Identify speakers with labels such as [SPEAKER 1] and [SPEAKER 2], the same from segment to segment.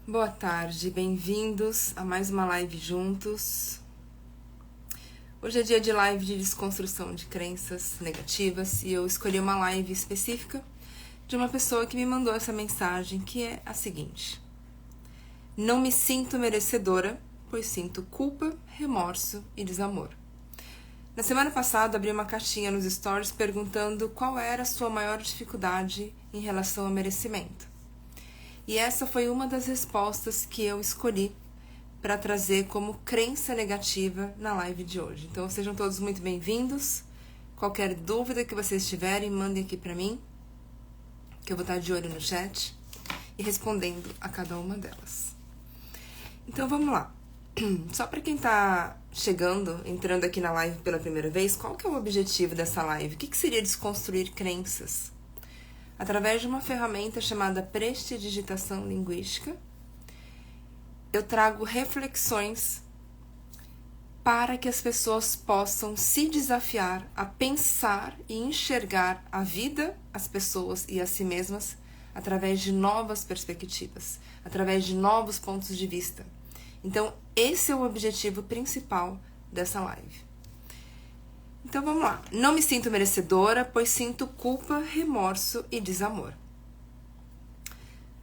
[SPEAKER 1] Boa tarde, bem-vindos a mais uma live juntos. Hoje é dia de live de desconstrução de crenças negativas e eu escolhi uma live específica de uma pessoa que me mandou essa mensagem, que é a seguinte: não me sinto merecedora, pois sinto culpa, remorso e desamor. Na semana passada abri uma caixinha nos stories perguntando qual era a sua maior dificuldade em relação ao merecimento. E essa foi uma das respostas que eu escolhi para trazer como crença negativa na live de hoje. Então sejam todos muito bem-vindos. Qualquer dúvida que vocês tiverem, mandem aqui para mim, que eu vou estar de olho no chat e respondendo a cada uma delas. Então vamos lá. Só para quem está chegando, entrando aqui na live pela primeira vez, qual que é o objetivo dessa live? O que seria desconstruir crenças? Através de uma ferramenta chamada prestidigitação linguística, eu trago reflexões para que as pessoas possam se desafiar a pensar e enxergar a vida, as pessoas e a si mesmas através de novas perspectivas, através de novos pontos de vista. Então, esse é o objetivo principal dessa live. Então vamos lá. Não me sinto merecedora, pois sinto culpa, remorso e desamor.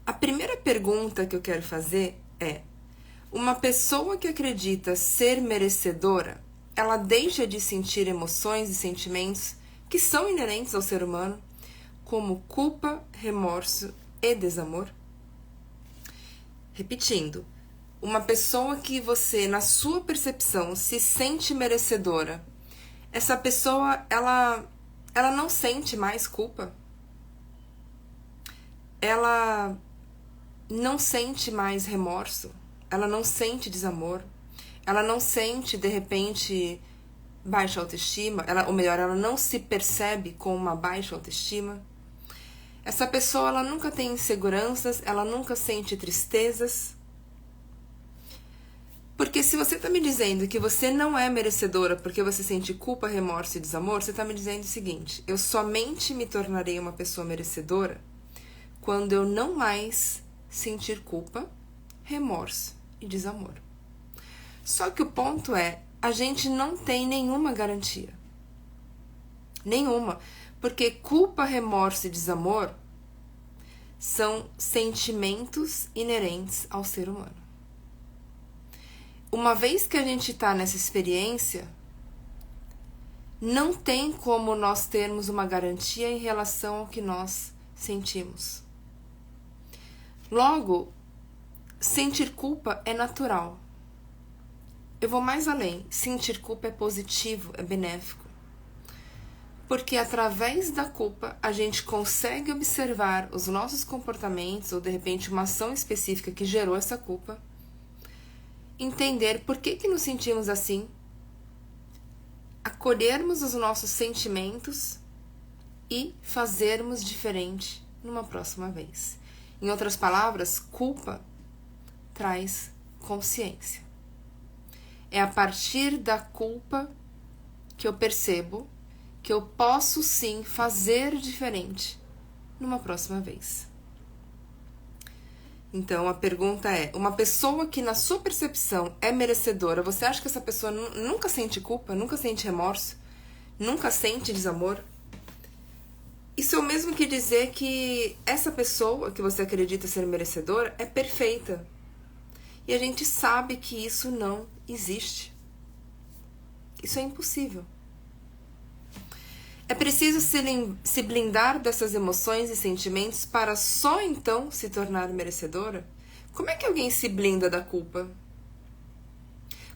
[SPEAKER 1] A primeira pergunta que eu quero fazer é: uma pessoa que acredita ser merecedora, ela deixa de sentir emoções e sentimentos que são inerentes ao ser humano, como culpa, remorso e desamor? Repetindo, uma pessoa que você, na sua percepção, se sente merecedora, essa pessoa, ela não sente mais culpa? Ela não sente mais remorso? Ela não sente desamor? Ela não sente, de repente, baixa autoestima? Ou melhor, ela não se percebe com uma baixa autoestima? Essa pessoa, ela nunca tem inseguranças? Ela nunca sente tristezas? Porque se você está me dizendo que você não é merecedora porque você sente culpa, remorso e desamor, você está me dizendo o seguinte: eu somente me tornarei uma pessoa merecedora quando eu não mais sentir culpa, remorso e desamor. Só que o ponto é, a gente não tem nenhuma garantia. Nenhuma. Porque culpa, remorso e desamor são sentimentos inerentes ao ser humano. Uma vez que a gente está nessa experiência, não tem como nós termos uma garantia em relação ao que nós sentimos. Logo, sentir culpa é natural. Eu vou mais além. Sentir culpa é positivo, é benéfico. Porque através da culpa, a gente consegue observar os nossos comportamentos, ou de repente uma ação específica que gerou essa culpa, entender por que nos sentimos assim, acolhermos os nossos sentimentos e fazermos diferente numa próxima vez. Em outras palavras, culpa traz consciência. É a partir da culpa que eu percebo que eu posso sim fazer diferente numa próxima vez. Então, a pergunta é, uma pessoa que na sua percepção é merecedora, você acha que essa pessoa nunca sente culpa, nunca sente remorso, nunca sente desamor? Isso é o mesmo que dizer que essa pessoa que você acredita ser merecedora é perfeita. E a gente sabe que isso não existe. Isso é impossível. É preciso se blindar dessas emoções e sentimentos para só então se tornar merecedora? Como é que alguém se blinda da culpa?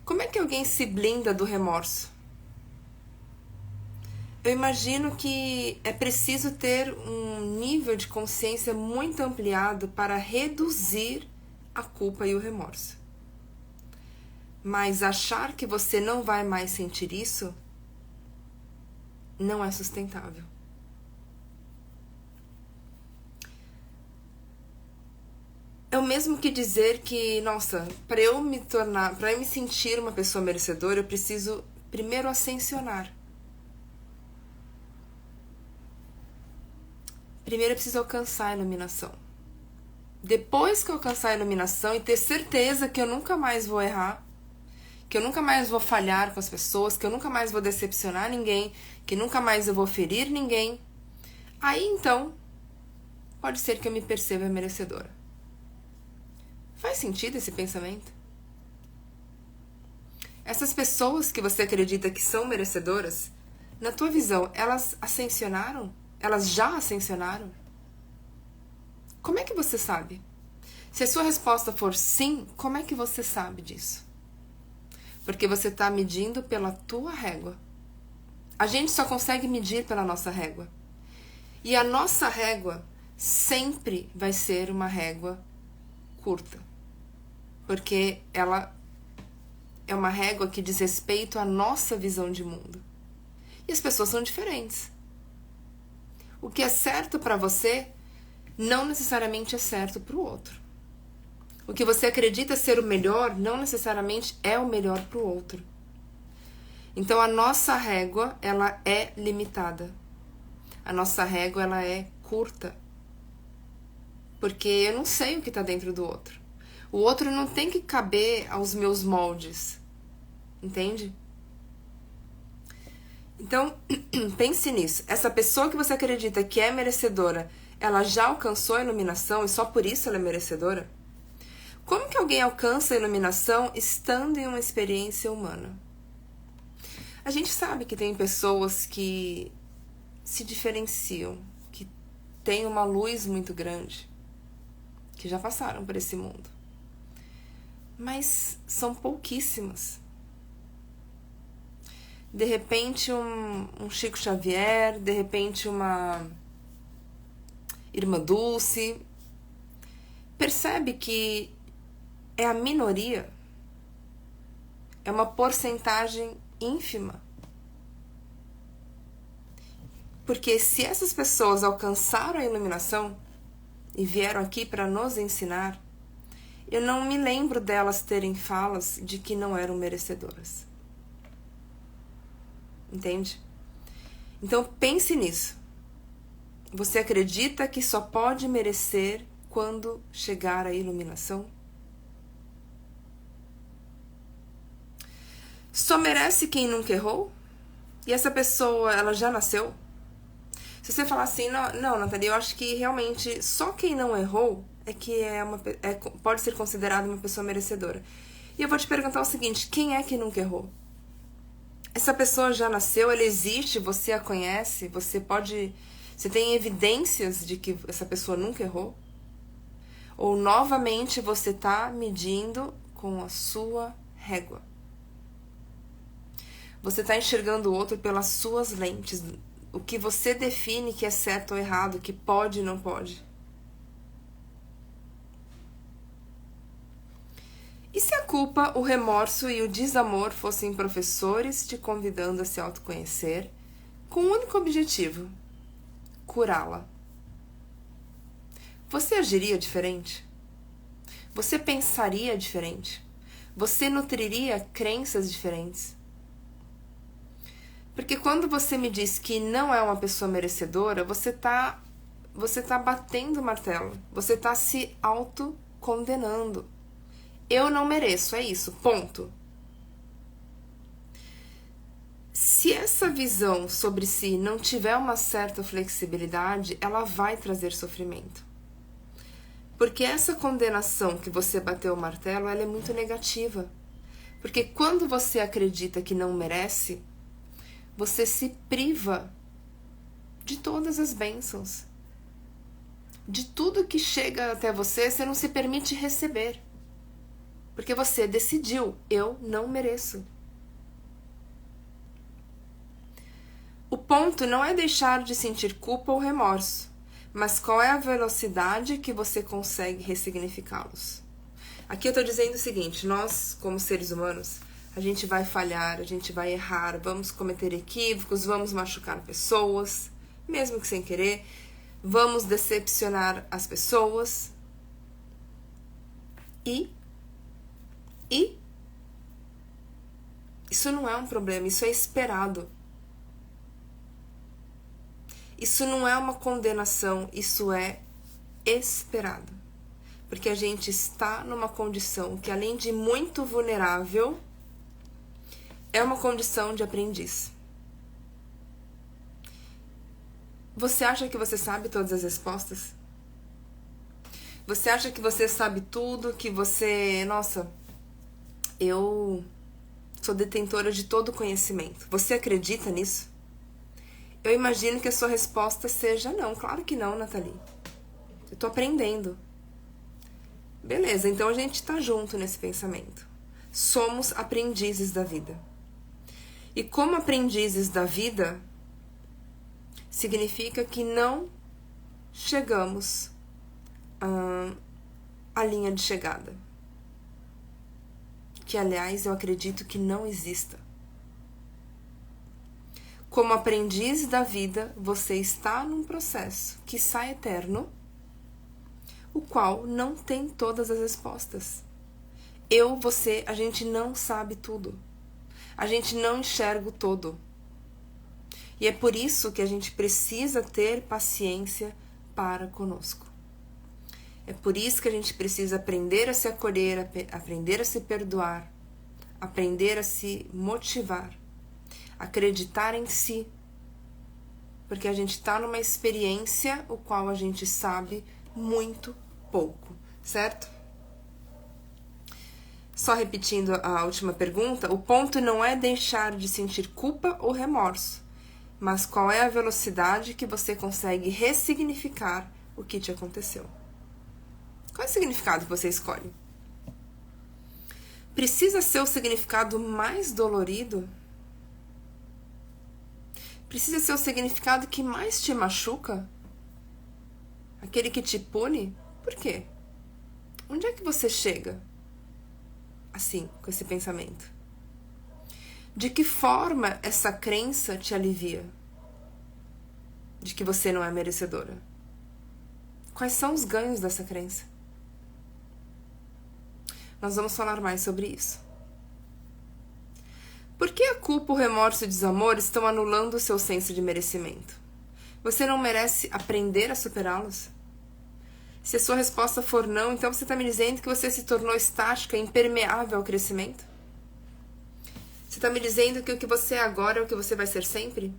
[SPEAKER 1] Como é que alguém se blinda do remorso? Eu imagino que é preciso ter um nível de consciência muito ampliado para reduzir a culpa e o remorso. Mas achar que você não vai mais sentir isso não é sustentável. É o mesmo que dizer que, nossa, para eu me sentir uma pessoa merecedora, eu preciso primeiro ascensionar. Primeiro eu preciso alcançar a iluminação. depois que eu alcançar a iluminação e ter certeza que eu nunca mais vou errar, que eu nunca mais vou falhar com as pessoas, que eu nunca mais vou decepcionar ninguém, que nunca mais eu vou ferir ninguém, aí então pode ser que eu me perceba merecedora. Faz sentido esse pensamento? Essas pessoas que você acredita que são merecedoras, na tua visão, elas ascensionaram? Elas já ascensionaram? Como é que você sabe? Se a sua resposta for sim, como é que você sabe disso? Porque você está medindo pela tua régua. A gente só consegue medir pela nossa régua. E a nossa régua sempre vai ser uma régua curta. Porque ela é uma régua que diz respeito à nossa visão de mundo. E as pessoas são diferentes. O que é certo para você não necessariamente é certo para o outro. O que você acredita ser o melhor não necessariamente é o melhor para o outro. Então a nossa régua, ela é limitada. A nossa régua, ela é curta. Porque eu não sei o que está dentro do outro. O outro não tem que caber aos meus moldes. Entende? Então, pense nisso. Essa pessoa que você acredita que é merecedora, ela já alcançou a iluminação e só por isso ela é merecedora? Como que alguém alcança a iluminação estando em uma experiência humana? A gente sabe que tem pessoas que se diferenciam, que têm uma luz muito grande, que já passaram por esse mundo. Mas são pouquíssimas. De repente um Chico Xavier, de repente uma Irmã Dulce. Percebe que é a minoria, é uma porcentagem ínfima. Porque se essas pessoas alcançaram a iluminação e vieram aqui para nos ensinar, eu não me lembro delas terem falas de que não eram merecedoras. Entende? Então pense nisso. Você acredita que só pode merecer quando chegar a iluminação? Só merece quem nunca errou? E essa pessoa, ela já nasceu? Se você falar assim, não, Nathalie, eu acho que realmente só quem não errou é que pode ser considerado uma pessoa merecedora. E eu vou te perguntar o seguinte, quem é que nunca errou? Essa pessoa já nasceu, ela existe, você a conhece, você tem evidências de que essa pessoa nunca errou? Ou novamente você está medindo com a sua régua? Você está enxergando o outro pelas suas lentes, o que você define que é certo ou errado, que pode e não pode. E se a culpa, o remorso e o desamor fossem professores te convidando a se autoconhecer com um único objetivo: curá-la? Você agiria diferente? Você pensaria diferente? Você nutriria crenças diferentes? Porque quando você me diz que não é uma pessoa merecedora, você tá batendo o martelo. Você tá se autocondenando. Eu não mereço, é isso, ponto. Se essa visão sobre si não tiver uma certa flexibilidade, ela vai trazer sofrimento. Porque essa condenação que você bateu o martelo, ela é muito negativa. Porque quando você acredita que não merece, você se priva de todas as bênçãos. De tudo que chega até você, você não se permite receber. Porque você decidiu, eu não mereço. O ponto não é deixar de sentir culpa ou remorso, mas qual é a velocidade que você consegue ressignificá-los. Aqui eu estou dizendo o seguinte, nós, como seres humanos, a gente vai falhar, a gente vai errar, vamos cometer equívocos, vamos machucar pessoas, mesmo que sem querer, vamos decepcionar as pessoas. E isso não é um problema, isso é esperado. Isso não é uma condenação, isso é esperado. Porque a gente está numa condição que, além de muito vulnerável, é uma condição de aprendiz. Você acha que você sabe todas as respostas? Você acha que você sabe tudo, que você... Nossa, eu sou detentora de todo o conhecimento. Você acredita nisso? Eu imagino que a sua resposta seja não. Claro que não, Nathalie. Eu tô aprendendo. Beleza, então a gente tá junto nesse pensamento. Somos aprendizes da vida. E como aprendizes da vida, significa que não chegamos à linha de chegada. Que, aliás, eu acredito que não exista. Como aprendiz da vida, você está num processo que sai eterno, o qual não tem todas as respostas. Eu, você, a gente não sabe tudo. A gente não enxerga o todo. E é por isso que a gente precisa ter paciência para conosco. É por isso que a gente precisa aprender a se acolher, aprender a se perdoar, aprender a se motivar, acreditar em si. Porque a gente está numa experiência o qual a gente sabe muito pouco, certo? Só repetindo a última pergunta, o ponto não é deixar de sentir culpa ou remorso, mas qual é a velocidade que você consegue ressignificar o que te aconteceu. Qual é o significado que você escolhe? Precisa ser o significado mais dolorido? Precisa ser o significado que mais te machuca? Aquele que te pune? Por quê? Onde é que você chega? Assim, com esse pensamento. De que forma essa crença te alivia? De que você não é merecedora? Quais são os ganhos dessa crença? Nós vamos falar mais sobre isso. Por que a culpa, o remorso e o desamor estão anulando o seu senso de merecimento? Você não merece aprender a superá-los? Se a sua resposta for não, então você está me dizendo que você se tornou estática, impermeável ao crescimento? Você está me dizendo que o que você é agora é o que você vai ser sempre?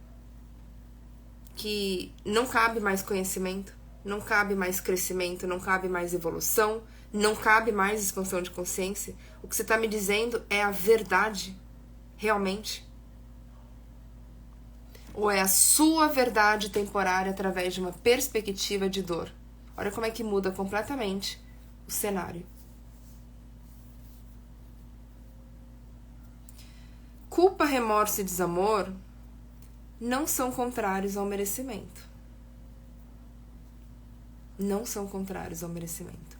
[SPEAKER 1] Que não cabe mais conhecimento, não cabe mais crescimento, não cabe mais evolução, não cabe mais expansão de consciência? O que você está me dizendo é a verdade, realmente? Ou é a sua verdade temporária através de uma perspectiva de dor? Olha como é que muda completamente o cenário. Culpa, remorso e desamor não são contrários ao merecimento. Não são contrários ao merecimento.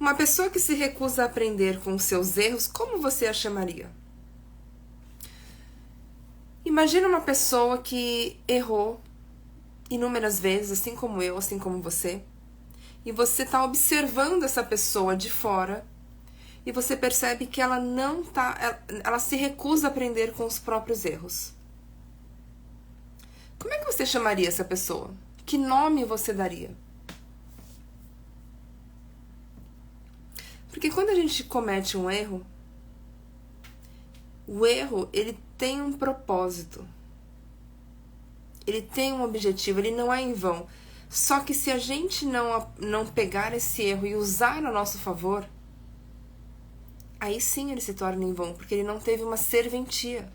[SPEAKER 1] Uma pessoa que se recusa a aprender com os seus erros, como você a chamaria? Imagina uma pessoa que errou inúmeras vezes, assim como eu, assim como você, e você está observando essa pessoa de fora e você percebe que ela não tá, ela se recusa a aprender com os próprios erros. Como é que você chamaria essa pessoa? Que nome você daria? Porque quando a gente comete um erro, o erro, ele tem um propósito. Ele tem um objetivo, ele não é em vão. Só que se a gente não pegar esse erro e usar a nosso favor, aí sim ele se torna em vão, porque ele não teve uma serventia.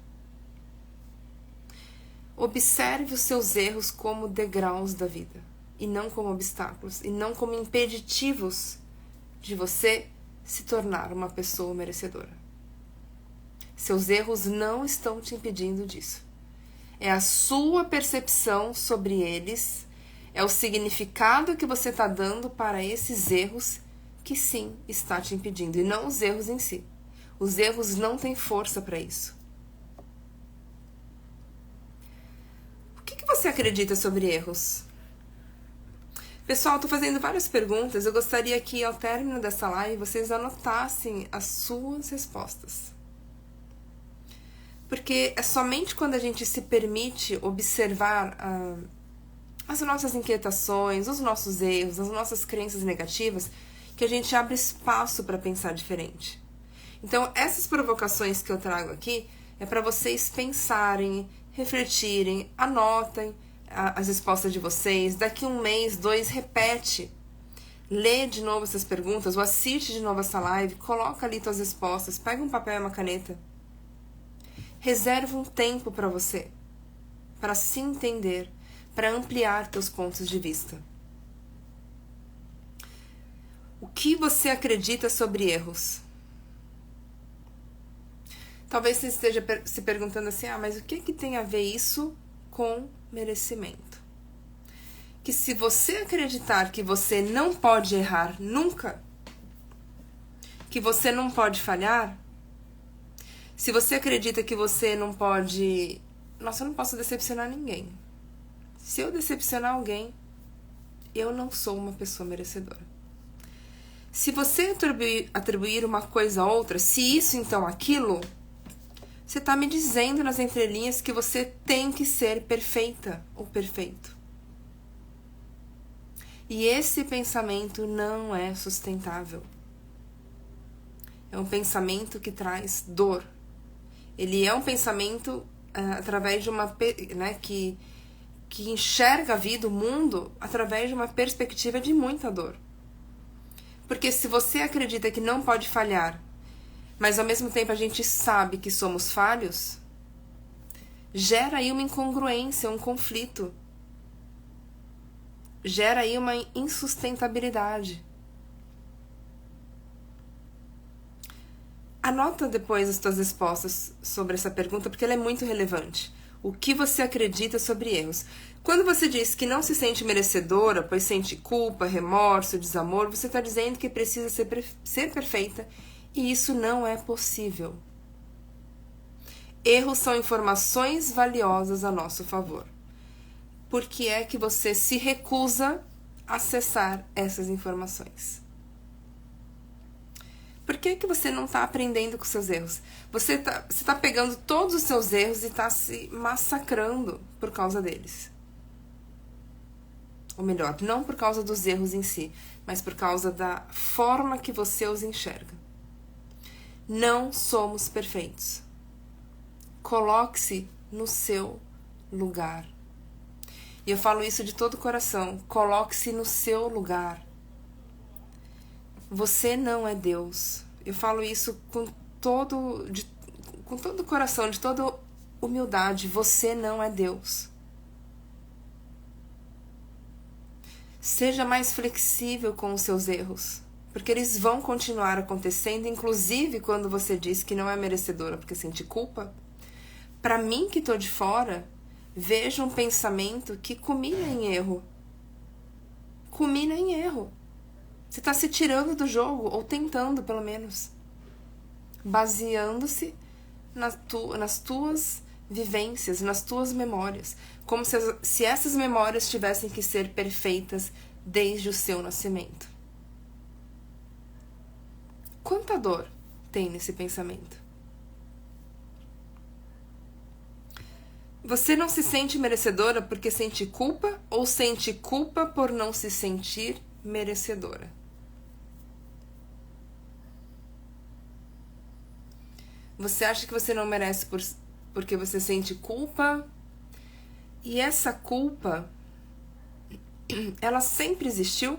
[SPEAKER 1] Observe os seus erros como degraus da vida, e não como obstáculos, e não como impeditivos de você se tornar uma pessoa merecedora. Seus erros não estão te impedindo disso. É a sua percepção sobre eles, é o significado que você está dando para esses erros que sim está te impedindo, e não os erros em si. Os erros não têm força para isso. O que você acredita sobre erros? Pessoal, estou fazendo várias perguntas. Eu gostaria que ao término dessa live vocês anotassem as suas respostas. Porque é somente quando a gente se permite observar as nossas inquietações, os nossos erros, as nossas crenças negativas, que a gente abre espaço para pensar diferente. Então, essas provocações que eu trago aqui é para vocês pensarem, refletirem, anotem as respostas de vocês. Daqui 1 mês, 2, repete. Lê de novo essas perguntas ou assiste de novo essa live, coloca ali tuas respostas, pega um papel e uma caneta. Reserva um tempo para você, para se entender, para ampliar teus pontos de vista. O que você acredita sobre erros? Talvez você esteja se perguntando assim, mas o que tem a ver isso com merecimento? Que se você acreditar que você não pode errar nunca, que você não pode falhar, se você acredita que você não pode... Nossa, eu não posso decepcionar ninguém. Se eu decepcionar alguém, eu não sou uma pessoa merecedora. Se você atribuir uma coisa a outra, se isso então aquilo, você está me dizendo nas entrelinhas que você tem que ser perfeita ou perfeito. E esse pensamento não é sustentável. É um pensamento que traz dor. Ele é um pensamento através de uma... que enxerga a vida, o mundo, através de uma perspectiva de muita dor. Porque se você acredita que não pode falhar, mas ao mesmo tempo a gente sabe que somos falhos, gera aí uma incongruência, um conflito. Gera aí uma insustentabilidade. Anota depois as tuas respostas sobre essa pergunta, porque ela é muito relevante. O que você acredita sobre erros? Quando você diz que não se sente merecedora, pois sente culpa, remorso, desamor, você está dizendo que precisa ser perfeita, e isso não é possível. Erros são informações valiosas a nosso favor. Por que é que você se recusa a acessar essas informações? Por que que você não está aprendendo com seus erros? Você tá pegando todos os seus erros e está se massacrando por causa deles. Ou melhor, não por causa dos erros em si, mas por causa da forma que você os enxerga. Não somos perfeitos. Coloque-se no seu lugar. E eu falo isso de todo o coração. Coloque-se no seu lugar. Você não é Deus. Eu falo isso com todo o coração, de toda humildade. Você não é Deus. Seja mais flexível com os seus erros, porque eles vão continuar acontecendo, inclusive quando você diz que não é merecedora porque sente culpa. Para mim que estou de fora, vejo um pensamento que culmina em erro. Culmina em erro. Você está se tirando do jogo, ou tentando, pelo menos. Baseando-se nas tuas vivências, nas tuas memórias. Como se essas memórias tivessem que ser perfeitas desde o seu nascimento. Quanta dor tem nesse pensamento? Você não se sente merecedora porque sente culpa, ou sente culpa por não se sentir merecedora? Você acha que você não merece porque você sente culpa? E essa culpa, ela sempre existiu?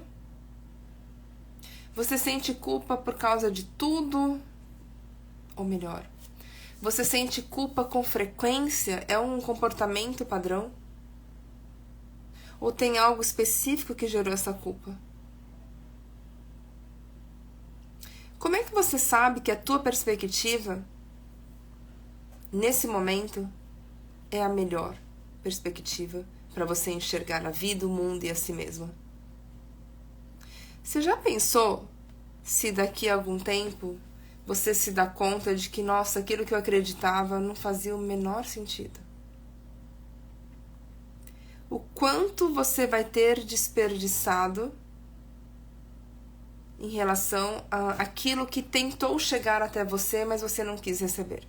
[SPEAKER 1] Você sente culpa por causa de tudo? Ou melhor, você sente culpa com frequência? É um comportamento padrão? Ou tem algo específico que gerou essa culpa? Como é que você sabe que a tua perspectiva nesse momento é a melhor perspectiva para você enxergar a vida, o mundo e a si mesma? Você já pensou se daqui a algum tempo você se dá conta de que, nossa, aquilo que eu acreditava não fazia o menor sentido? O quanto você vai ter desperdiçado em relação àquilo que tentou chegar até você, mas você não quis receber?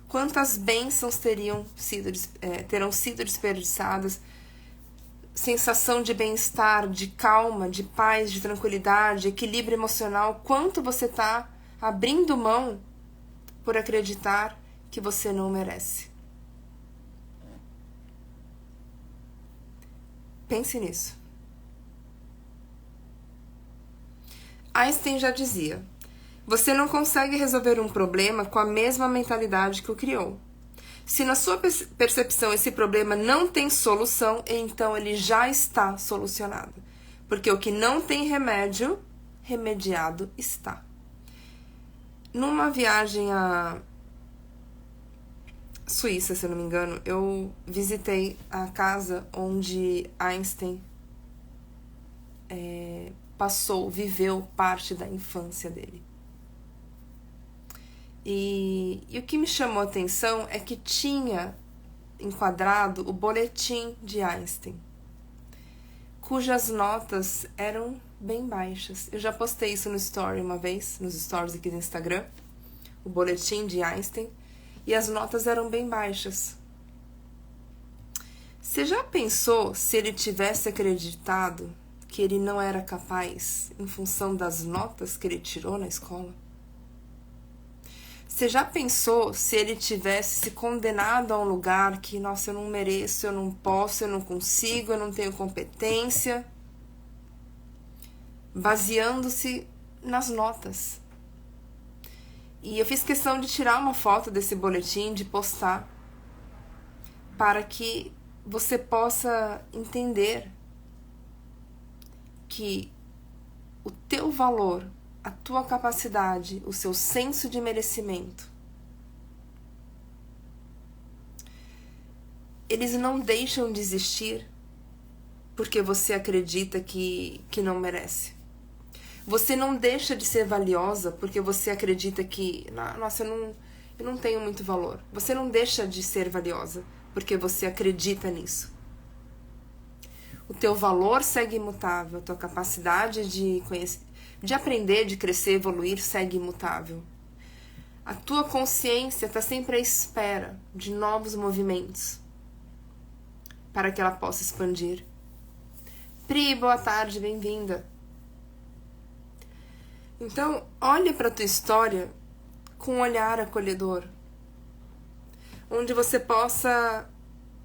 [SPEAKER 1] Quantas bênçãos terão sido desperdiçadas sensação de bem-estar, de calma, de paz, de tranquilidade, equilíbrio emocional, quanto você está abrindo mão por acreditar que você não merece. Pense nisso. Einstein já dizia: você não consegue resolver um problema com a mesma mentalidade que o criou. Se na sua percepção esse problema não tem solução, então ele já está solucionado. Porque o que não tem remédio, remediado está. Numa viagem à Suíça, se eu não me engano, eu visitei a casa onde Einstein viveu parte da infância dele. E o que me chamou a atenção é que tinha enquadrado o boletim de Einstein, cujas notas eram bem baixas. Eu já postei isso no story uma vez, nos stories aqui do Instagram, o boletim de Einstein, e as notas eram bem baixas. Você já pensou se ele tivesse acreditado que ele não era capaz em função das notas que ele tirou na escola? Você já pensou se ele tivesse se condenado a um lugar que, nossa, eu não mereço, eu não posso, eu não consigo, eu não tenho competência, baseando-se nas notas? E eu fiz questão de tirar uma foto desse boletim, de postar, para que você possa entender que o teu valor, a tua capacidade, o seu senso de merecimento, eles não deixam de existir porque você acredita que não merece. Você não deixa de ser valiosa porque você acredita que, nossa, eu não tenho muito valor. Você não deixa de ser valiosa porque você acredita nisso. O teu valor segue imutável, a tua capacidade de conhecer, de aprender, de crescer, evoluir, segue imutável. A tua consciência está sempre à espera de novos movimentos para que ela possa expandir. Pri, boa tarde, bem-vinda. Então, olhe para a tua história com um olhar acolhedor, onde você possa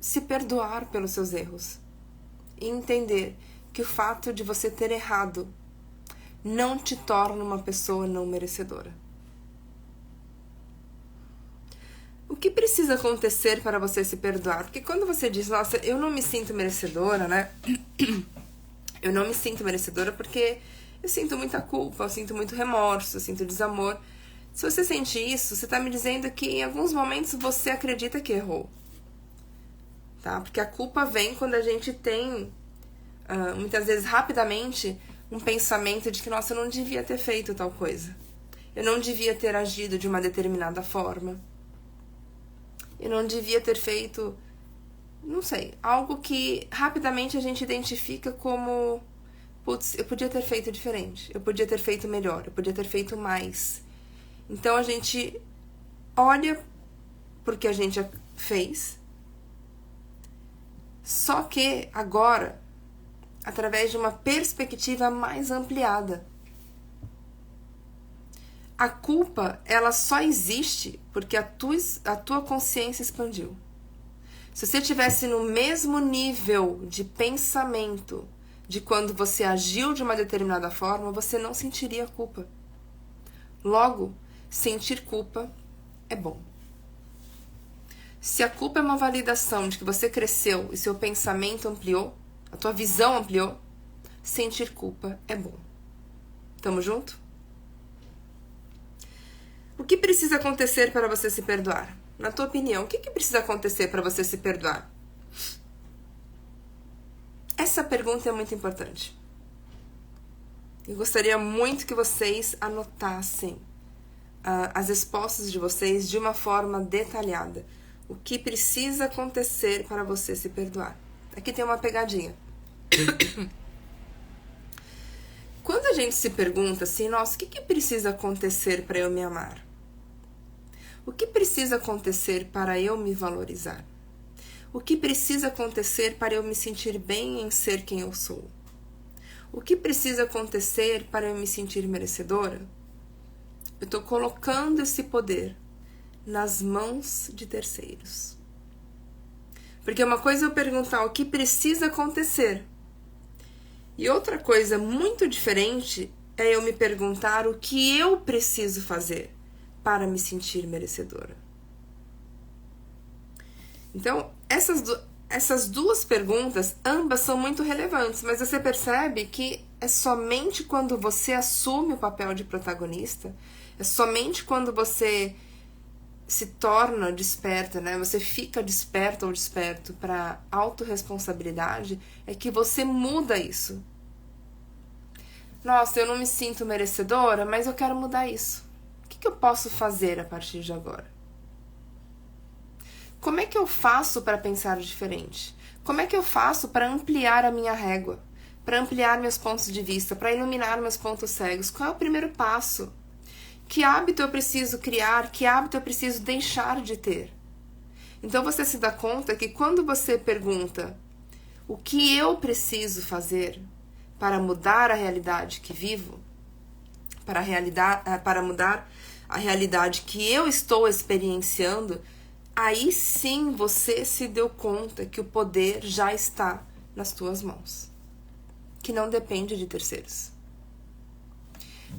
[SPEAKER 1] se perdoar pelos seus erros e entender que o fato de você ter errado não te torna uma pessoa não merecedora. O que precisa acontecer para você se perdoar? Porque quando você diz, nossa, eu não me sinto merecedora, né? Eu não me sinto merecedora porque eu sinto muita culpa, eu sinto muito remorso, eu sinto desamor. Se você sente isso, você está me dizendo que em alguns momentos você acredita que errou. Tá? Porque a culpa vem quando a gente tem, muitas vezes rapidamente, um pensamento de que, nossa, eu não devia ter feito tal coisa. Eu não devia ter agido de uma determinada forma. Eu não devia ter feito, não sei, algo que rapidamente a gente identifica como, putz, eu podia ter feito diferente, eu podia ter feito melhor, eu podia ter feito mais. Então a gente olha porque a gente fez, só que agora, através de uma perspectiva mais ampliada. A culpa, ela só existe porque a tua consciência expandiu. Se você estivesse no mesmo nível de pensamento de quando você agiu de uma determinada forma, você não sentiria culpa. Logo, sentir culpa é bom. Se a culpa é uma validação de que você cresceu e seu pensamento ampliou, a tua visão ampliou, sentir culpa é bom. Tamo junto? O que precisa acontecer para você se perdoar? Na tua opinião, o que precisa acontecer para você se perdoar? Essa pergunta é muito importante. Eu gostaria muito que vocês anotassem as respostas de vocês de uma forma detalhada. O que precisa acontecer para você se perdoar? Aqui tem uma pegadinha. Quando a gente se pergunta assim, nossa, o que precisa acontecer para eu me amar? O que precisa acontecer para eu me valorizar? O que precisa acontecer para eu me sentir bem em ser quem eu sou? O que precisa acontecer para eu me sentir merecedora? Eu estou colocando esse poder nas mãos de terceiros. Porque uma coisa é eu perguntar o que precisa acontecer. E outra coisa muito diferente é eu me perguntar o que eu preciso fazer para me sentir merecedora. Então, essas duas perguntas, ambas são muito relevantes, mas você percebe que é somente quando você assume o papel de protagonista, é somente quando você se torna desperta, né? Você fica desperta ou desperto para autorresponsabilidade, é que você muda isso. Nossa, eu não me sinto merecedora, mas eu quero mudar isso. O que eu posso fazer a partir de agora? Como é que eu faço para pensar diferente? Como é que eu faço para ampliar a minha régua? Para ampliar meus pontos de vista? Para iluminar meus pontos cegos? Qual é o primeiro passo? Que hábito eu preciso criar? Que hábito eu preciso deixar de ter? Então você se dá conta que quando você pergunta o que eu preciso fazer para mudar a realidade que vivo, para mudar a realidade que eu estou experienciando, aí sim você se deu conta que o poder já está nas tuas mãos, que não depende de terceiros.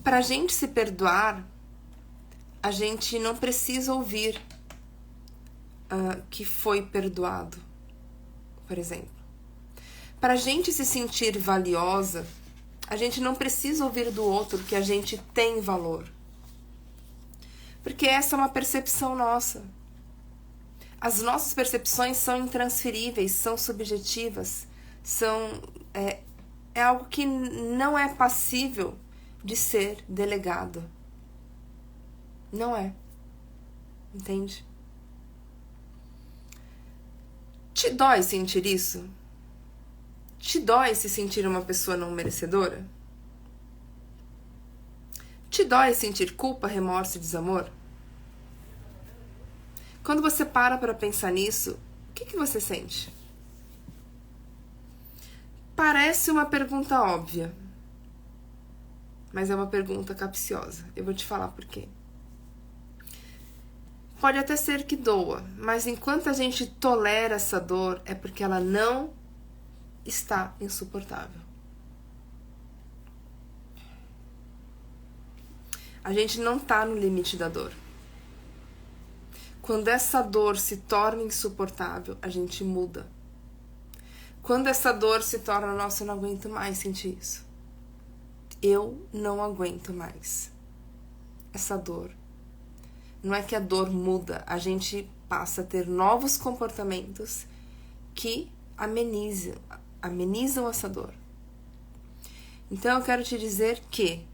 [SPEAKER 1] Para a gente se perdoar, a gente não precisa ouvir que foi perdoado, por exemplo. Para a gente se sentir valiosa, a gente não precisa ouvir do outro que a gente tem valor. Porque essa é uma percepção nossa. As nossas percepções são intransferíveis, são subjetivas, é algo que não é passível de ser delegado. Não é. Entende? Te dói sentir isso? Te dói se sentir uma pessoa não merecedora? Te dói sentir culpa, remorso e desamor? Quando você para pensar nisso, o que você sente? Parece uma pergunta óbvia, mas é uma pergunta capciosa. Eu vou te falar por quê. Pode até ser que doa, mas enquanto a gente tolera essa dor, é porque ela não está insuportável. A gente não está no limite da dor. Quando essa dor se torna insuportável, a gente muda. Quando essa dor se torna, nossa, eu não aguento mais sentir isso. Eu não aguento mais essa dor. Não é que a dor muda, a gente passa a ter novos comportamentos que amenizam essa dor. Então eu quero te dizer que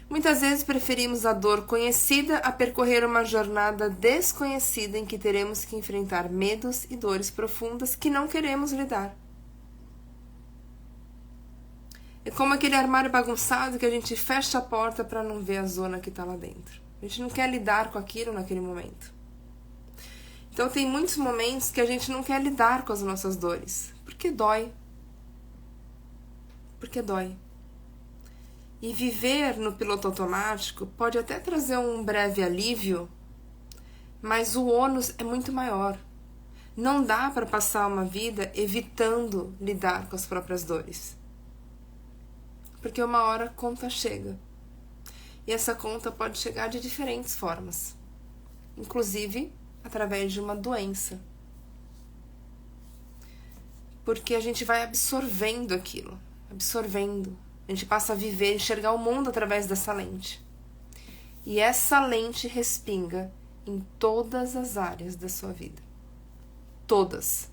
[SPEAKER 1] muitas vezes preferimos a dor conhecida a percorrer uma jornada desconhecida em que teremos que enfrentar medos e dores profundas que não queremos lidar. É como aquele armário bagunçado que a gente fecha a porta para não ver a zona que está lá dentro. A gente não quer lidar com aquilo naquele momento. Então tem muitos momentos que a gente não quer lidar com as nossas dores. Porque dói. Porque dói. E viver no piloto automático pode até trazer um breve alívio, mas o ônus é muito maior. Não dá para passar uma vida evitando lidar com as próprias dores. Porque uma hora a conta chega. E essa conta pode chegar de diferentes formas. Inclusive através de uma doença. Porque a gente vai absorvendo aquilo. Absorvendo. A gente passa a viver, enxergar o mundo através dessa lente. E essa lente respinga em todas as áreas da sua vida. Todas.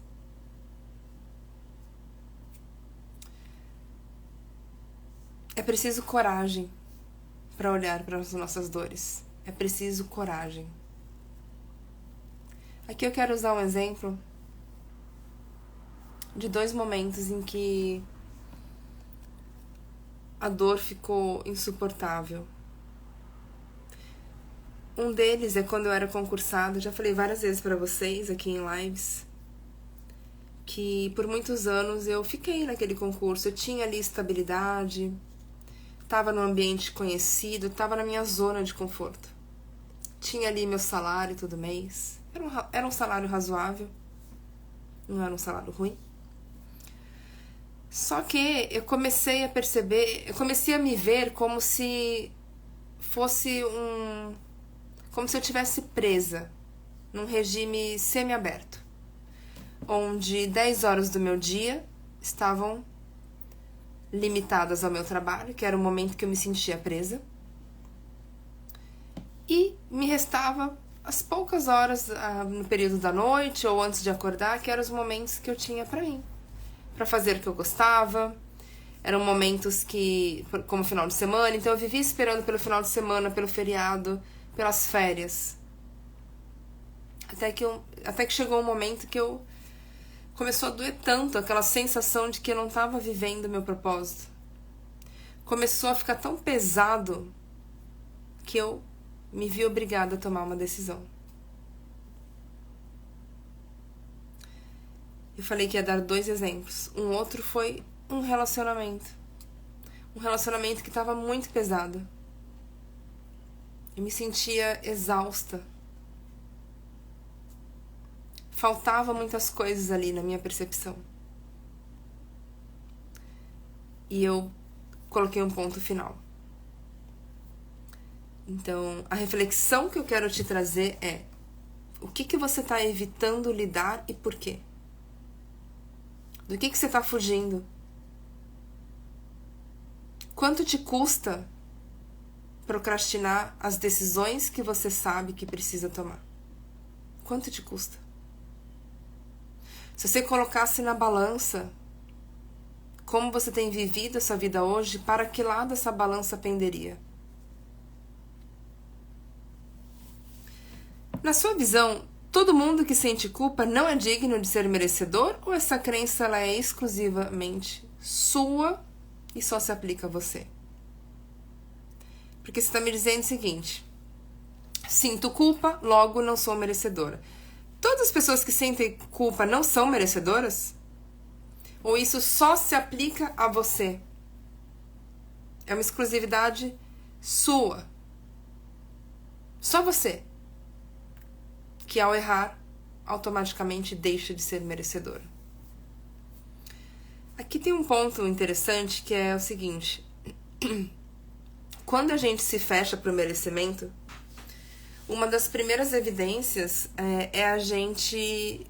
[SPEAKER 1] É preciso coragem para olhar para as nossas dores. É preciso coragem. Aqui eu quero usar um exemplo de 2 momentos em que a dor ficou insuportável. Um deles é quando eu era concursada, já falei várias vezes para vocês aqui em lives. que por muitos anos eu fiquei naquele concurso. Eu tinha ali estabilidade, estava num ambiente conhecido, estava na minha zona de conforto. Tinha ali meu salário todo mês. Era um salário razoável, não era um salário ruim. Só que eu comecei a perceber, eu comecei a me ver como se fosse como se eu estivesse presa num regime semiaberto, onde 10 horas do meu dia estavam limitadas ao meu trabalho, que era o momento que eu me sentia presa, e me restava as poucas horas no período da noite ou antes de acordar, que eram os momentos que eu tinha pra mim, pra fazer o que eu gostava. Eram momentos que, como final de semana, então eu vivia esperando pelo final de semana, pelo feriado, pelas férias. Até que chegou um momento que começou a doer tanto, aquela sensação de que eu não estava vivendo o meu propósito. Começou a ficar tão pesado que eu me vi obrigada a tomar uma decisão. Eu falei que ia dar 2 exemplos. Um outro foi um relacionamento. Um relacionamento que estava muito pesado. Eu me sentia exausta. Faltava muitas coisas ali na minha percepção. E eu coloquei um ponto final. Então, a reflexão que eu quero te trazer é: o que você está evitando lidar e por quê? Do que você está fugindo? Quanto te custa procrastinar as decisões que você sabe que precisa tomar? Quanto te custa? Se você colocasse na balança como você tem vivido essa vida hoje, para que lado essa balança penderia? Na sua visão, todo mundo que sente culpa não é digno de ser merecedor, ou essa crença ela é exclusivamente sua e só se aplica a você? Porque você está me dizendo o seguinte: sinto culpa, logo não sou merecedora. Todas as pessoas que sentem culpa não são merecedoras? Ou isso só se aplica a você? É uma exclusividade sua. Só você, que ao errar, automaticamente deixa de ser merecedora. Aqui tem um ponto interessante que é o seguinte: quando a gente se fecha para o merecimento, uma das primeiras evidências é a gente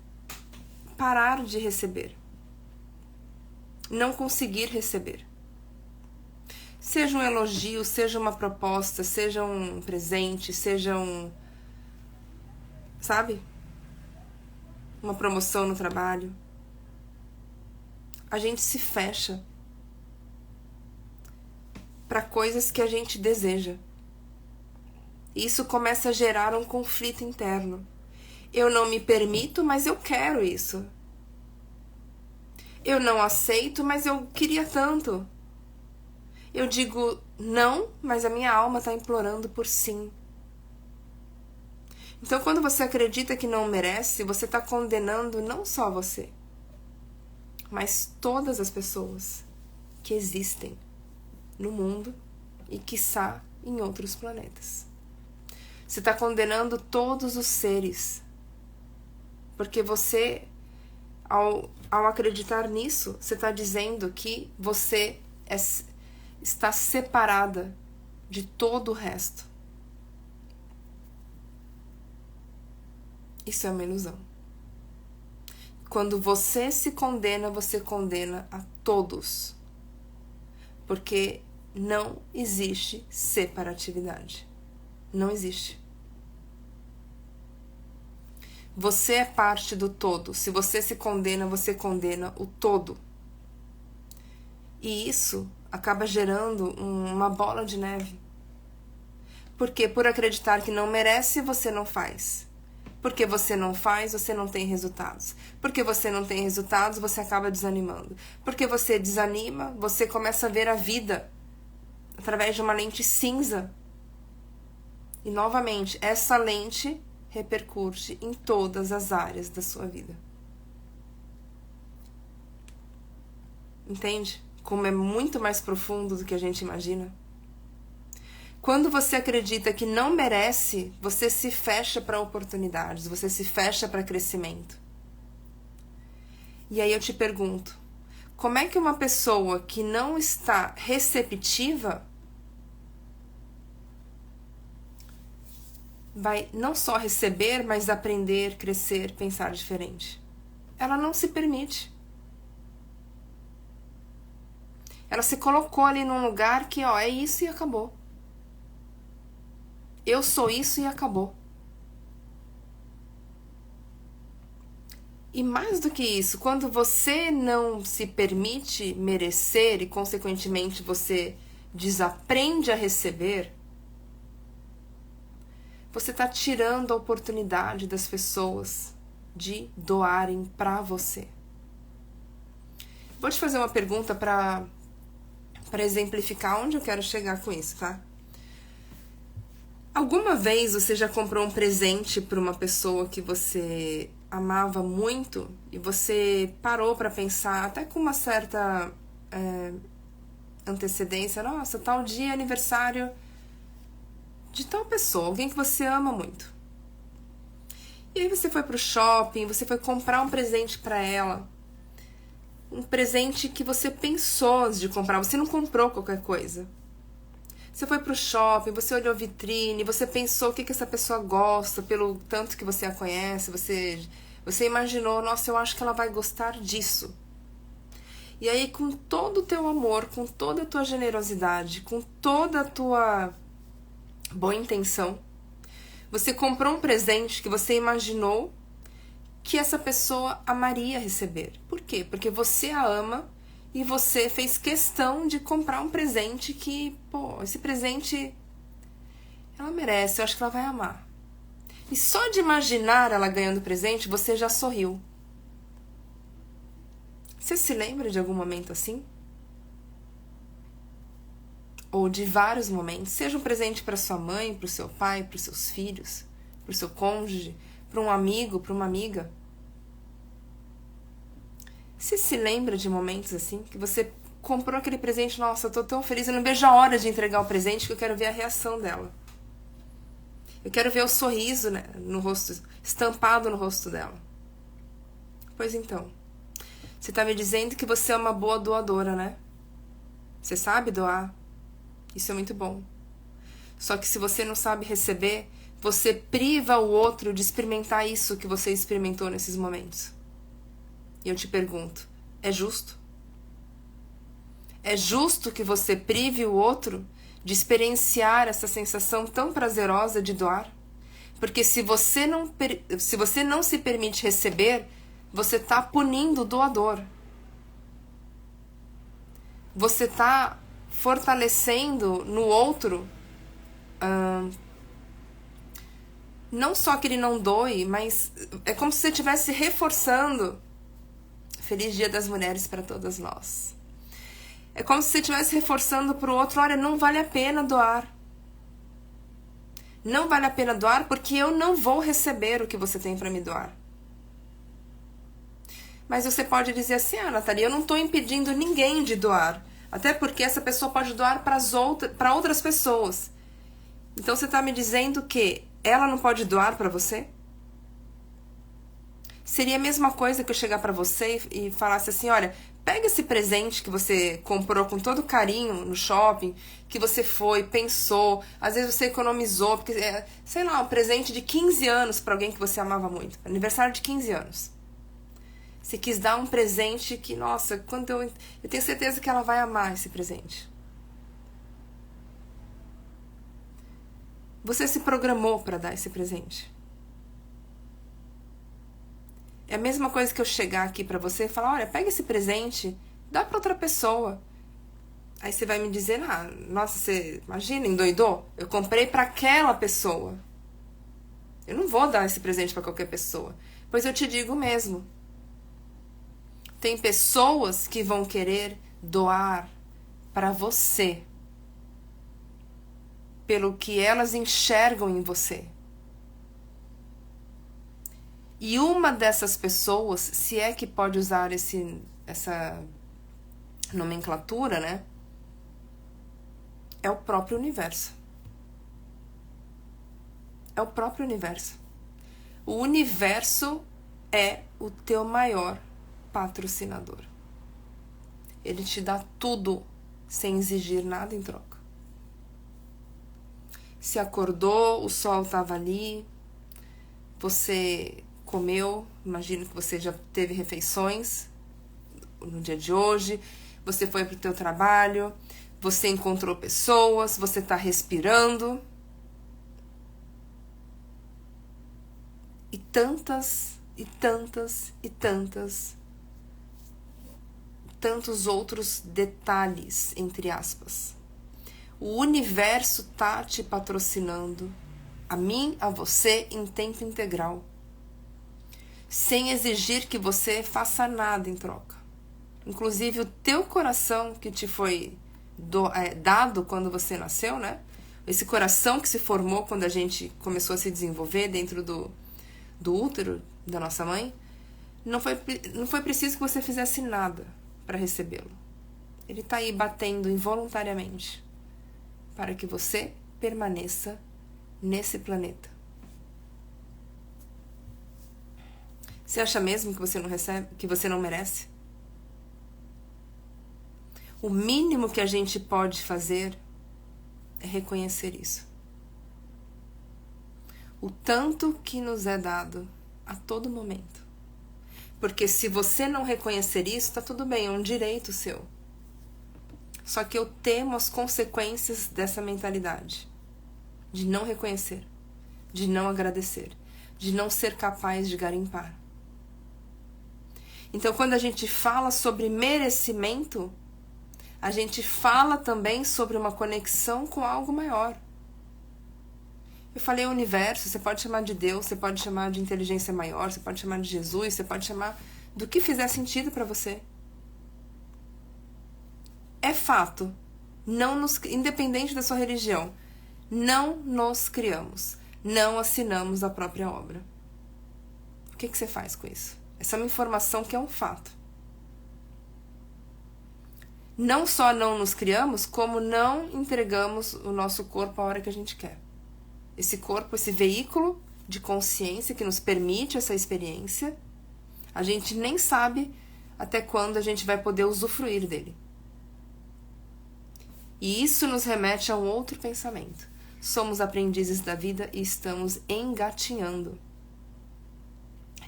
[SPEAKER 1] parar de receber. Não conseguir receber. Seja um elogio, seja uma proposta, seja um presente, seja sabe? Uma promoção no trabalho. A gente se fecha para coisas que a gente deseja. Isso começa a gerar um conflito interno. Eu não me permito, mas eu quero isso. Eu não aceito, mas eu queria tanto. Eu digo não, mas a minha alma está implorando por sim. Então, quando você acredita que não merece, você está condenando não só você, mas todas as pessoas que existem no mundo e, quiçá, em outros planetas. Você está condenando todos os seres. Porque você, ao acreditar nisso, você está dizendo que você está separada de todo o resto. Isso é uma ilusão. Quando você se condena, você condena a todos. Porque não existe separatividade. Não existe. Você é parte do todo. Se você se condena, você condena o todo. E isso acaba gerando uma bola de neve. Porque por acreditar que não merece, você não faz. Porque você não faz, você não tem resultados. Porque você não tem resultados, você acaba desanimando. Porque você desanima, você começa a ver a vida através de uma lente cinza. E novamente, essa lente repercute em todas as áreas da sua vida. Entende? Como é muito mais profundo do que a gente imagina. Quando você acredita que não merece, você se fecha para oportunidades, você se fecha para crescimento. E aí eu te pergunto, como é que uma pessoa que não está receptiva vai não só receber, mas aprender, crescer, pensar diferente? Ela não se permite. Ela se colocou ali num lugar que, ó, é isso e acabou. Eu sou isso e acabou. E mais do que isso, quando você não se permite merecer e, consequentemente, você desaprende a receber, você está tirando a oportunidade das pessoas de doarem para você. Vou te fazer uma pergunta para exemplificar onde eu quero chegar com isso, tá? Alguma vez você já comprou um presente para uma pessoa que você amava muito e você parou para pensar, até com uma certa antecedência, nossa, tal dia é aniversário de tal pessoa, alguém que você ama muito. E aí você foi pro shopping, você foi comprar um presente para ela. Um presente que você pensou antes de comprar, você não comprou qualquer coisa. Você foi pro shopping, você olhou a vitrine, você pensou o que essa pessoa gosta, pelo tanto que você a conhece, você imaginou, nossa, eu acho que ela vai gostar disso. E aí, com todo o teu amor, com toda a tua generosidade, com toda a tua boa intenção, você comprou um presente que você imaginou que essa pessoa amaria receber. Por quê? Porque você a ama e você fez questão de comprar um presente que, pô, esse presente ela merece, eu acho que ela vai amar. E só de imaginar ela ganhando presente, você já sorriu. Você se lembra de algum momento assim? Ou de vários momentos, seja um presente para sua mãe, para o seu pai, para os seus filhos, para o seu cônjuge, para um amigo, para uma amiga. Você se lembra de momentos assim, que você comprou aquele presente, nossa, eu tô tão feliz, eu não vejo a hora de entregar o presente que eu quero ver a reação dela. Eu quero ver o sorriso, né, no rosto, estampado no rosto dela. Pois então, você tá me dizendo que você é uma boa doadora, né? Você sabe doar? Isso é muito bom. Só que se você não sabe receber, você priva o outro de experimentar isso que você experimentou nesses momentos. E eu te pergunto, é justo? É justo que você prive o outro de experienciar essa sensação tão prazerosa de doar? Porque se você não se permite receber, você está punindo o doador. Você está fortalecendo no outro não só que ele não doe, mas é como se você estivesse reforçando. Feliz Dia das Mulheres para todas nós. É como se você estivesse reforçando para o outro, olha, não vale a pena doar. Não vale a pena doar porque eu não vou receber o que você tem para me doar. Mas você pode dizer assim, Nathalie, eu não estou impedindo ninguém de doar. Até porque essa pessoa pode doar para outras pessoas. Então você está me dizendo que ela não pode doar para você? Seria a mesma coisa que eu chegar para você e falasse assim, olha, pega esse presente que você comprou com todo carinho no shopping, que você foi, pensou, às vezes você economizou, porque sei lá, um presente de 15 anos para alguém que você amava muito, aniversário de 15 anos. Você quis dar um presente que, nossa, quando eu tenho certeza que ela vai amar esse presente. Você se programou para dar esse presente. É a mesma coisa que eu chegar aqui pra você e falar, olha, pega esse presente, dá pra outra pessoa. Aí você vai me dizer, nossa, você imagina, endoidou? Eu comprei pra aquela pessoa. Eu não vou dar esse presente pra qualquer pessoa. Pois eu te digo mesmo. Tem pessoas que vão querer doar pra você pelo que elas enxergam em você. E uma dessas pessoas, se é que pode usar essa nomenclatura, né? É o próprio universo. É o próprio universo. O universo é o teu maior patrocinador. Ele te dá tudo sem exigir nada em troca. Se acordou, o sol estava ali, você comeu, imagino que você já teve refeições no dia de hoje, você foi para o teu trabalho, você encontrou pessoas, você está respirando. E tantas, e tantas, e tantos outros detalhes, entre aspas. O universo tá te patrocinando, a mim, a você, em tempo integral, sem exigir que você faça nada em troca. Inclusive o teu coração que te foi dado quando você nasceu, né? Esse coração que se formou quando a gente começou a se desenvolver dentro do útero da nossa mãe, não foi preciso que você fizesse nada para recebê-lo. Ele está aí batendo involuntariamente para que você permaneça nesse planeta. Você acha mesmo que você não recebe, que você não merece? O mínimo que a gente pode fazer é reconhecer isso. O tanto que nos é dado a todo momento. Porque se você não reconhecer isso, tá tudo bem, é um direito seu. Só que eu temo as consequências dessa mentalidade. De não reconhecer, de não agradecer, de não ser capaz de garimpar. Então, quando a gente fala sobre merecimento, a gente fala também sobre uma conexão com algo maior. Eu falei universo, você pode chamar de Deus, você pode chamar de inteligência maior, você pode chamar de Jesus, você pode chamar do que fizer sentido para você. É fato, independente da sua religião, não nos criamos, não assinamos a própria obra. O que você faz com isso? Essa é uma informação que é um fato. Não só não nos criamos, como não entregamos o nosso corpo a hora que a gente quer. Esse corpo, esse veículo de consciência que nos permite essa experiência, a gente nem sabe até quando a gente vai poder usufruir dele. E isso nos remete a um outro pensamento. Somos aprendizes da vida e estamos engatinhando.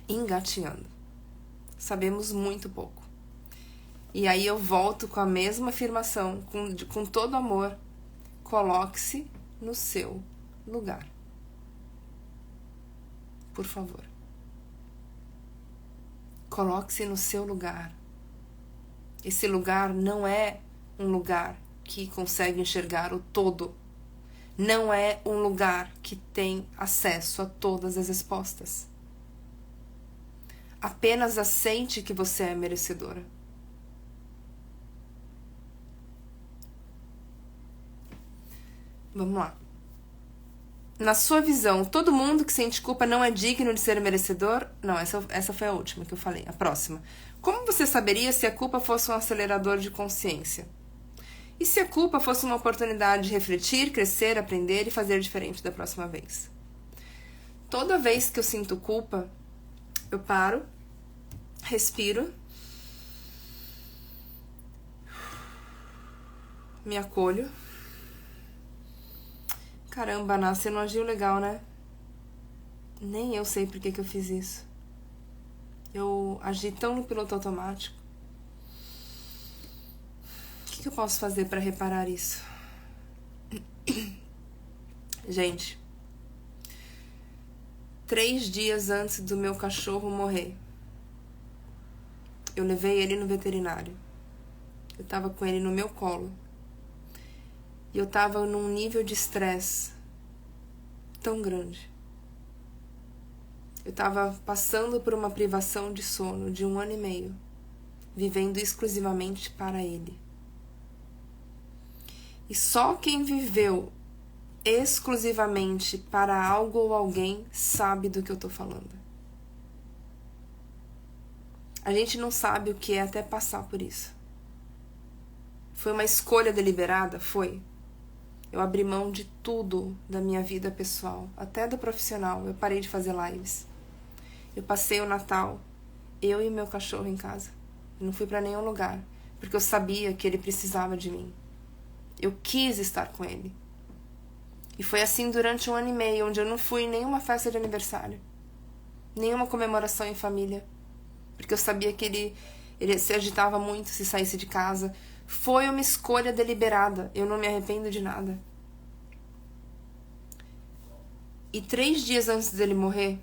[SPEAKER 1] Engatinhando. Sabemos muito pouco. E aí eu volto com a mesma afirmação, com todo amor. Coloque-se no seu lugar. Por favor. Coloque-se no seu lugar. Esse lugar não é um lugar que consegue enxergar o todo. Não é um lugar que tem acesso a todas as respostas. Apenas aceite que você é merecedora. Vamos lá. Na sua visão, todo mundo que sente culpa não é digno de ser merecedor? Não, essa foi a última que eu falei. A próxima. Como você saberia se a culpa fosse um acelerador de consciência? E se a culpa fosse uma oportunidade de refletir, crescer, aprender e fazer diferente da próxima vez? Toda vez que eu sinto culpa, eu paro, respiro, me acolho. Caramba, Ana, você não agiu legal, né? Nem eu sei por que eu fiz isso. Eu agi tão no piloto automático. O que eu posso fazer para reparar isso? Gente, 3 dias antes do meu cachorro morrer, eu levei ele no veterinário. Eu tava com ele no meu colo. E eu tava num nível de estresse tão grande. Eu tava passando por uma privação de sono de 1 ano e meio, vivendo exclusivamente para ele. E só quem viveu exclusivamente para algo ou alguém sabe do que eu tô falando. A gente não sabe o que é até passar por isso. Foi uma escolha deliberada? Foi. Eu abri mão de tudo da minha vida pessoal, até do profissional. Eu parei de fazer lives. Eu passei o Natal, eu e meu cachorro em casa. Eu não fui pra nenhum lugar, porque eu sabia que ele precisava de mim. Eu quis estar com ele. E foi assim durante 1 ano e meio, onde eu não fui em nenhuma festa de aniversário, nenhuma comemoração em família, porque eu sabia que ele se agitava muito se saísse de casa. Foi uma escolha deliberada, eu não me arrependo de nada. E 3 dias antes dele morrer,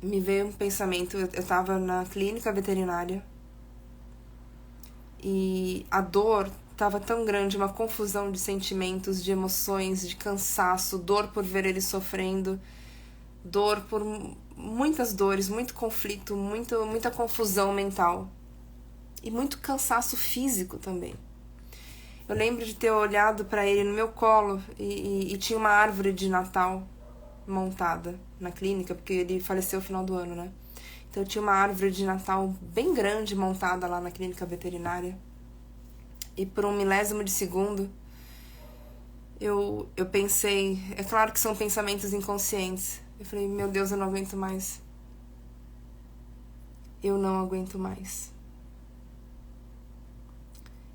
[SPEAKER 1] me veio um pensamento. Eu tava na clínica veterinária e a dor tava tão grande, uma confusão de sentimentos, de emoções, de cansaço, dor por ver ele sofrendo, dor por muitas dores, muito conflito, muita confusão mental e muito cansaço físico também. Eu lembro de ter olhado para ele no meu colo e tinha uma árvore de Natal montada na clínica, porque ele faleceu no final do ano, né? Então eu tinha uma árvore de Natal bem grande montada lá na clínica veterinária. E por 1 milésimo de segundo, eu pensei... É claro que são pensamentos inconscientes. Eu falei, meu Deus, eu não aguento mais. Eu não aguento mais.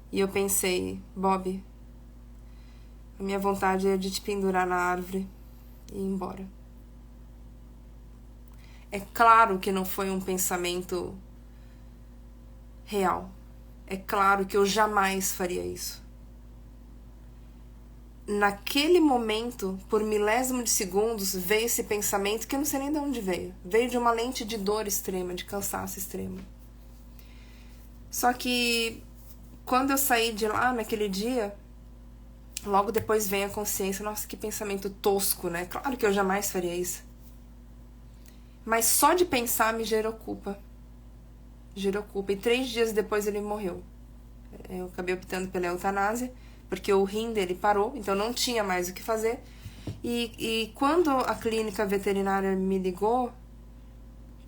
[SPEAKER 1] E eu pensei, Bob, a minha vontade é de te pendurar na árvore e ir embora. É claro que não foi um pensamento real. É claro que eu jamais faria isso. Naquele momento, por milésimo de segundos, veio esse pensamento que eu não sei nem de onde veio. Veio de uma lente de dor extrema, de cansaço extremo. Só que quando eu saí de lá naquele dia, logo depois vem a consciência. Nossa, que pensamento tosco, né? Claro que eu jamais faria isso. Mas só de pensar me gerou culpa. Gerou culpa. E 3 dias depois ele morreu. Eu acabei optando pela eutanásia, porque o rim dele parou, então não tinha mais o que fazer. E quando a clínica veterinária me ligou,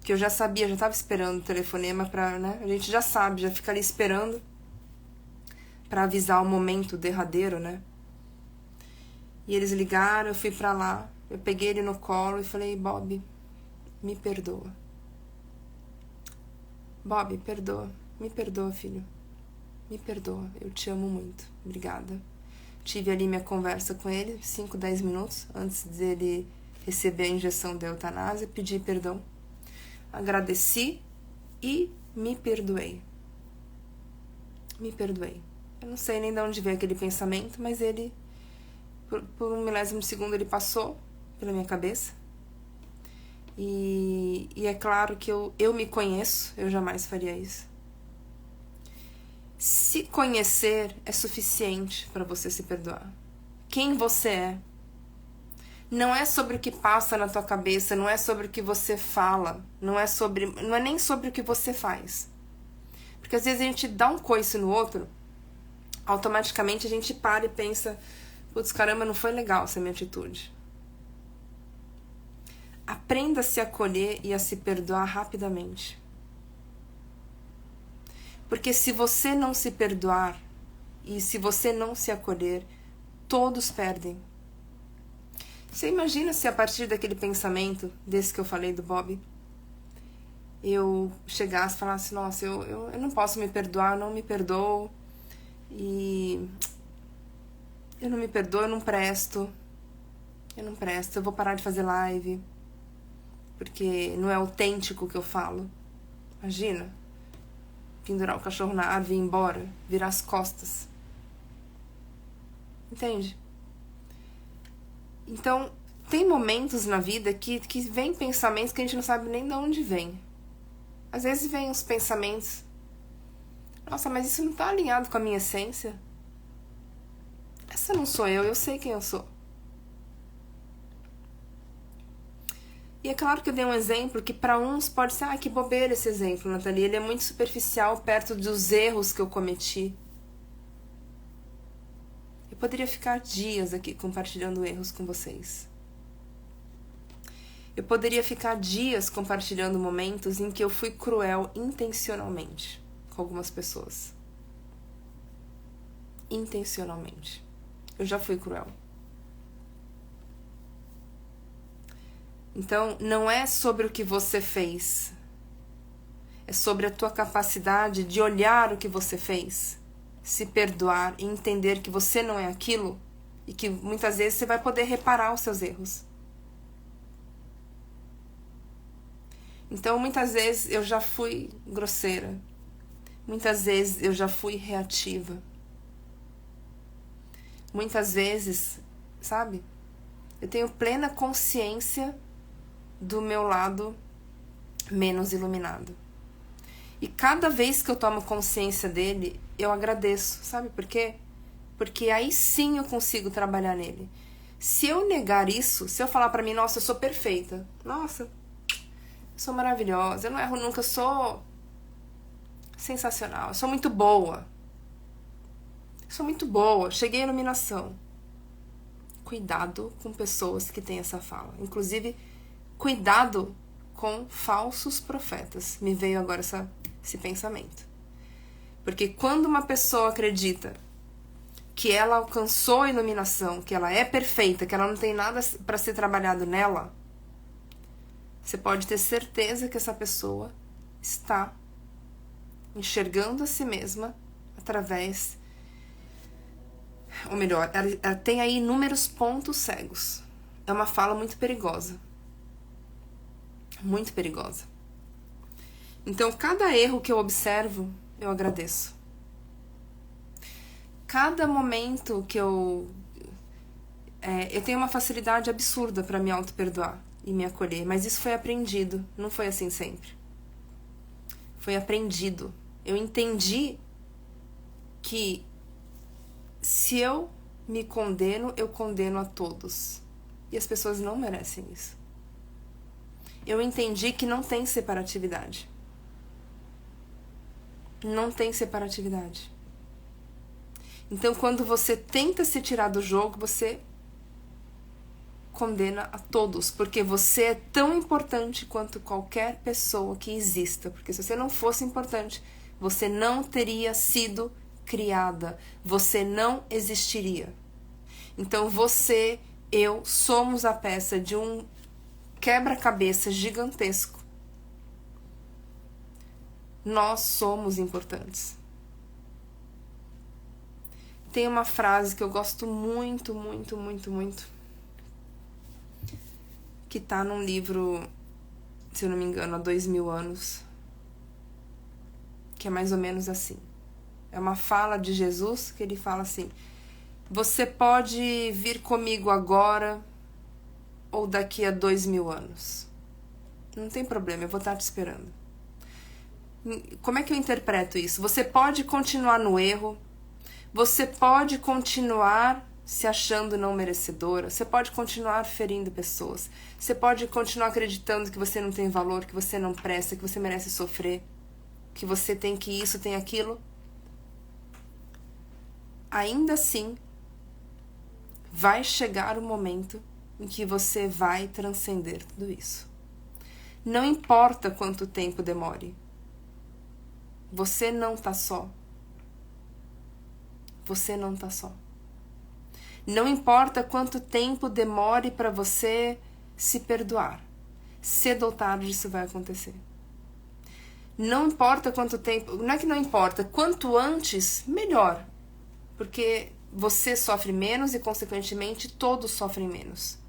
[SPEAKER 1] que eu já sabia, já estava esperando o telefonema pra, né? A gente já sabe, já fica ali esperando pra avisar o momento derradeiro, né? E eles ligaram, eu fui pra lá, eu peguei ele no colo e falei, Bob, me perdoa. Bob, perdoa. Me perdoa, filho. Me perdoa. Eu te amo muito. Obrigada. Tive ali minha conversa com ele, 5, 10 minutos, antes dele receber a injeção da eutanásia. Pedi perdão. Agradeci e me perdoei. Me perdoei. Eu não sei nem de onde veio aquele pensamento, mas ele, por 1 milésimo de segundo, ele passou pela minha cabeça. E é claro que eu me conheço, eu jamais faria isso. Se conhecer é suficiente para você se perdoar. Quem você é. Não é sobre o que passa na tua cabeça, não é sobre o que você fala, não é nem sobre o que você faz. Porque às vezes a gente dá um coice no outro, automaticamente a gente para e pensa, putz, caramba, não foi legal essa minha atitude. Aprenda a se acolher e a se perdoar rapidamente. Porque se você não se perdoar e se você não se acolher, todos perdem. Você imagina se a partir daquele pensamento, desse que eu falei do Bob, eu chegasse e falasse, nossa, eu não posso me perdoar, eu não me perdoo, e eu não me perdoo, eu não presto, eu vou parar de fazer live, porque não é autêntico o que eu falo. Imagina, pendurar o cachorro na árvore e ir embora, virar as costas. Entende? Então, tem momentos na vida que vem pensamentos que a gente não sabe nem de onde vem. Às vezes vem uns pensamentos, nossa, mas isso não tá alinhado com a minha essência. Essa não sou eu sei quem eu sou. E é claro que eu dei um exemplo que para uns pode ser, que bobeira esse exemplo, Nathalie. Ele é muito superficial perto dos erros que eu cometi. Eu poderia ficar dias aqui compartilhando erros com vocês. Eu poderia ficar dias compartilhando momentos em que eu fui cruel intencionalmente com algumas pessoas. intencionalmente. Eu já fui cruel. Então, não é sobre o que você fez. É sobre a tua capacidade de olhar o que você fez, se perdoar e entender que você não é aquilo e que muitas vezes você vai poder reparar os seus erros. Então, muitas vezes eu já fui grosseira. Muitas vezes eu já fui reativa. Muitas vezes, sabe? Eu tenho plena consciência do meu lado menos iluminado. E cada vez que eu tomo consciência dele, eu agradeço. Sabe por quê? Porque aí sim eu consigo trabalhar nele. Se eu negar isso, se eu falar pra mim, nossa, eu sou perfeita. Nossa, eu sou maravilhosa. Eu não erro nunca, eu sou sensacional. Eu sou muito boa. Eu sou muito boa. Cheguei à iluminação. Cuidado com pessoas que têm essa fala. Inclusive, cuidado com falsos profetas. Me veio agora esse pensamento. Porque quando uma pessoa acredita que ela alcançou a iluminação, que ela é perfeita, que ela não tem nada para ser trabalhado nela, você pode ter certeza que essa pessoa está enxergando a si mesma através, ou melhor, ela tem aí inúmeros pontos cegos. É uma fala muito perigosa. Muito perigosa. Então, cada erro que eu observo, eu agradeço. Cada momento que eu tenho uma facilidade absurda para me auto-perdoar e me acolher, mas isso foi aprendido, não foi assim sempre. Foi aprendido. Eu entendi que se eu me condeno, eu condeno a todos. E as pessoas não merecem isso. Eu entendi que não tem separatividade. Não tem separatividade. Então, quando você tenta se tirar do jogo, você condena a todos, porque você é tão importante quanto qualquer pessoa que exista. Porque se você não fosse importante, você não teria sido criada, você não existiria. Então, você, eu, somos a peça de um quebra-cabeça gigantesco. Nós somos importantes. Tem uma frase que eu gosto muito, muito, muito, muito, que tá num livro, se eu não me engano, há 2000 anos, que é mais ou menos assim. É uma fala de Jesus que ele fala assim: você pode vir comigo agora ou daqui a 2000 anos. Não tem problema, eu vou estar te esperando. Como é que eu interpreto isso? Você pode continuar no erro, você pode continuar se achando não merecedora, você pode continuar ferindo pessoas, você pode continuar acreditando que você não tem valor, que você não presta, que você merece sofrer, que você tem que isso, tem aquilo. Ainda assim, vai chegar o momento em que você vai transcender tudo isso. Não importa quanto tempo demore. Você não tá só. Você não tá só. Não importa quanto tempo demore para você se perdoar. Cedo ou tarde isso vai acontecer. Não importa quanto tempo... Não é que não importa. Quanto antes, melhor. Porque você sofre menos e, consequentemente, todos sofrem menos.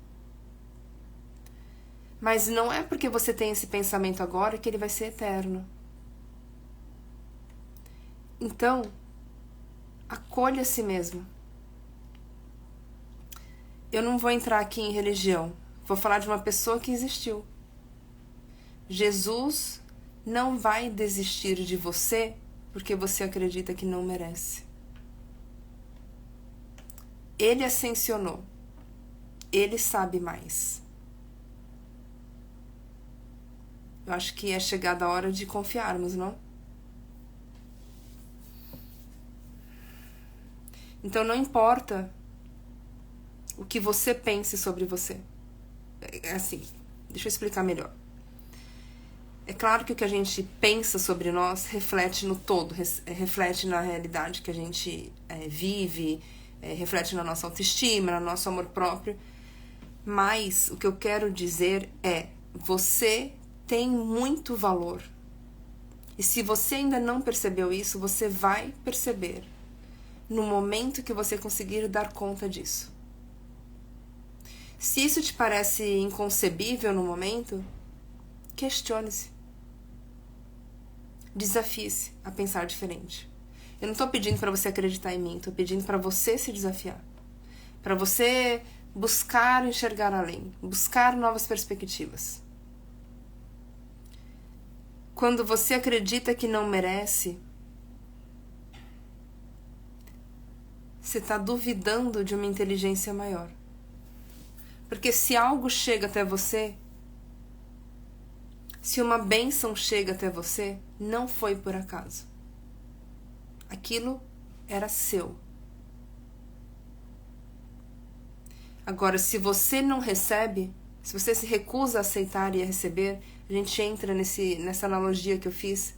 [SPEAKER 1] Mas não é porque você tem esse pensamento agora que ele vai ser eterno. Então, acolha a si mesmo. Eu não vou entrar aqui em religião. Vou falar de uma pessoa que existiu. Jesus não vai desistir de você porque você acredita que não merece. Ele ascensionou. Ele sabe mais. Eu acho que é chegada a hora de confiarmos, não? Então não importa o que você pense sobre você. É assim, deixa eu explicar melhor. É claro que o que a gente pensa sobre nós reflete no todo, reflete na realidade que a gente vive, reflete na nossa autoestima, no nosso amor próprio. Mas o que eu quero dizer é, você tem muito valor. E se você ainda não percebeu isso, você vai perceber no momento que você conseguir dar conta disso. Se isso te parece inconcebível no momento, questione-se. Desafie-se a pensar diferente. Eu não estou pedindo para você acreditar em mim, estou pedindo para você se desafiar. Para você buscar enxergar além, buscar novas perspectivas. Quando você acredita que não merece, você está duvidando de uma inteligência maior. Porque se algo chega até você, se uma bênção chega até você, não foi por acaso. Aquilo era seu. Agora, se você não recebe, se você se recusa a aceitar e a receber, a gente entra nessa analogia que eu fiz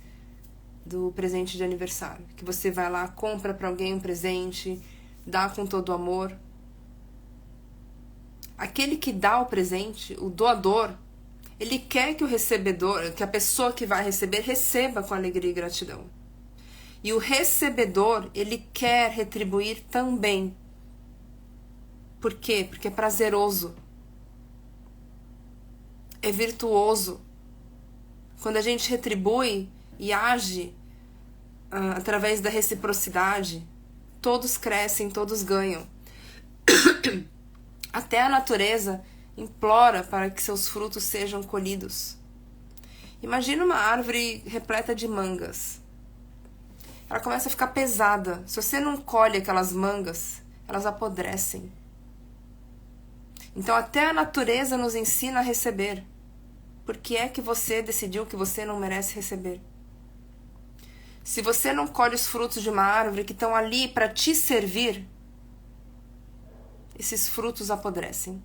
[SPEAKER 1] do presente de aniversário. Que você vai lá, compra para alguém um presente, dá com todo o amor. Aquele que dá o presente, o doador, ele quer que o recebedor, que a pessoa que vai receber, receba com alegria e gratidão. E o recebedor, ele quer retribuir também. Por quê? Porque é prazeroso. É virtuoso. Quando a gente retribui e age através da reciprocidade, todos crescem, todos ganham. Até a natureza implora para que seus frutos sejam colhidos. Imagina uma árvore repleta de mangas. Ela começa a ficar pesada. Se você não colhe aquelas mangas, elas apodrecem. Então até a natureza nos ensina a receber. Por que é que você decidiu que você não merece receber? Se você não colhe os frutos de uma árvore que estão ali para te servir, esses frutos apodrecem.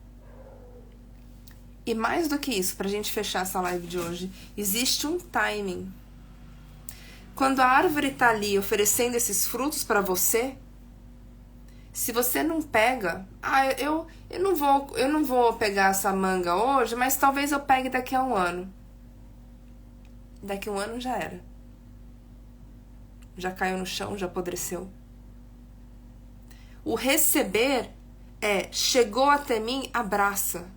[SPEAKER 1] E mais do que isso, para a gente fechar essa live de hoje, existe um timing. Quando a árvore está ali oferecendo esses frutos para você, se você não pega, eu não vou pegar essa manga hoje, mas talvez eu pegue daqui a um ano. Daqui a um ano já era. Já caiu no chão, já apodreceu. O receber chegou até mim, abraça.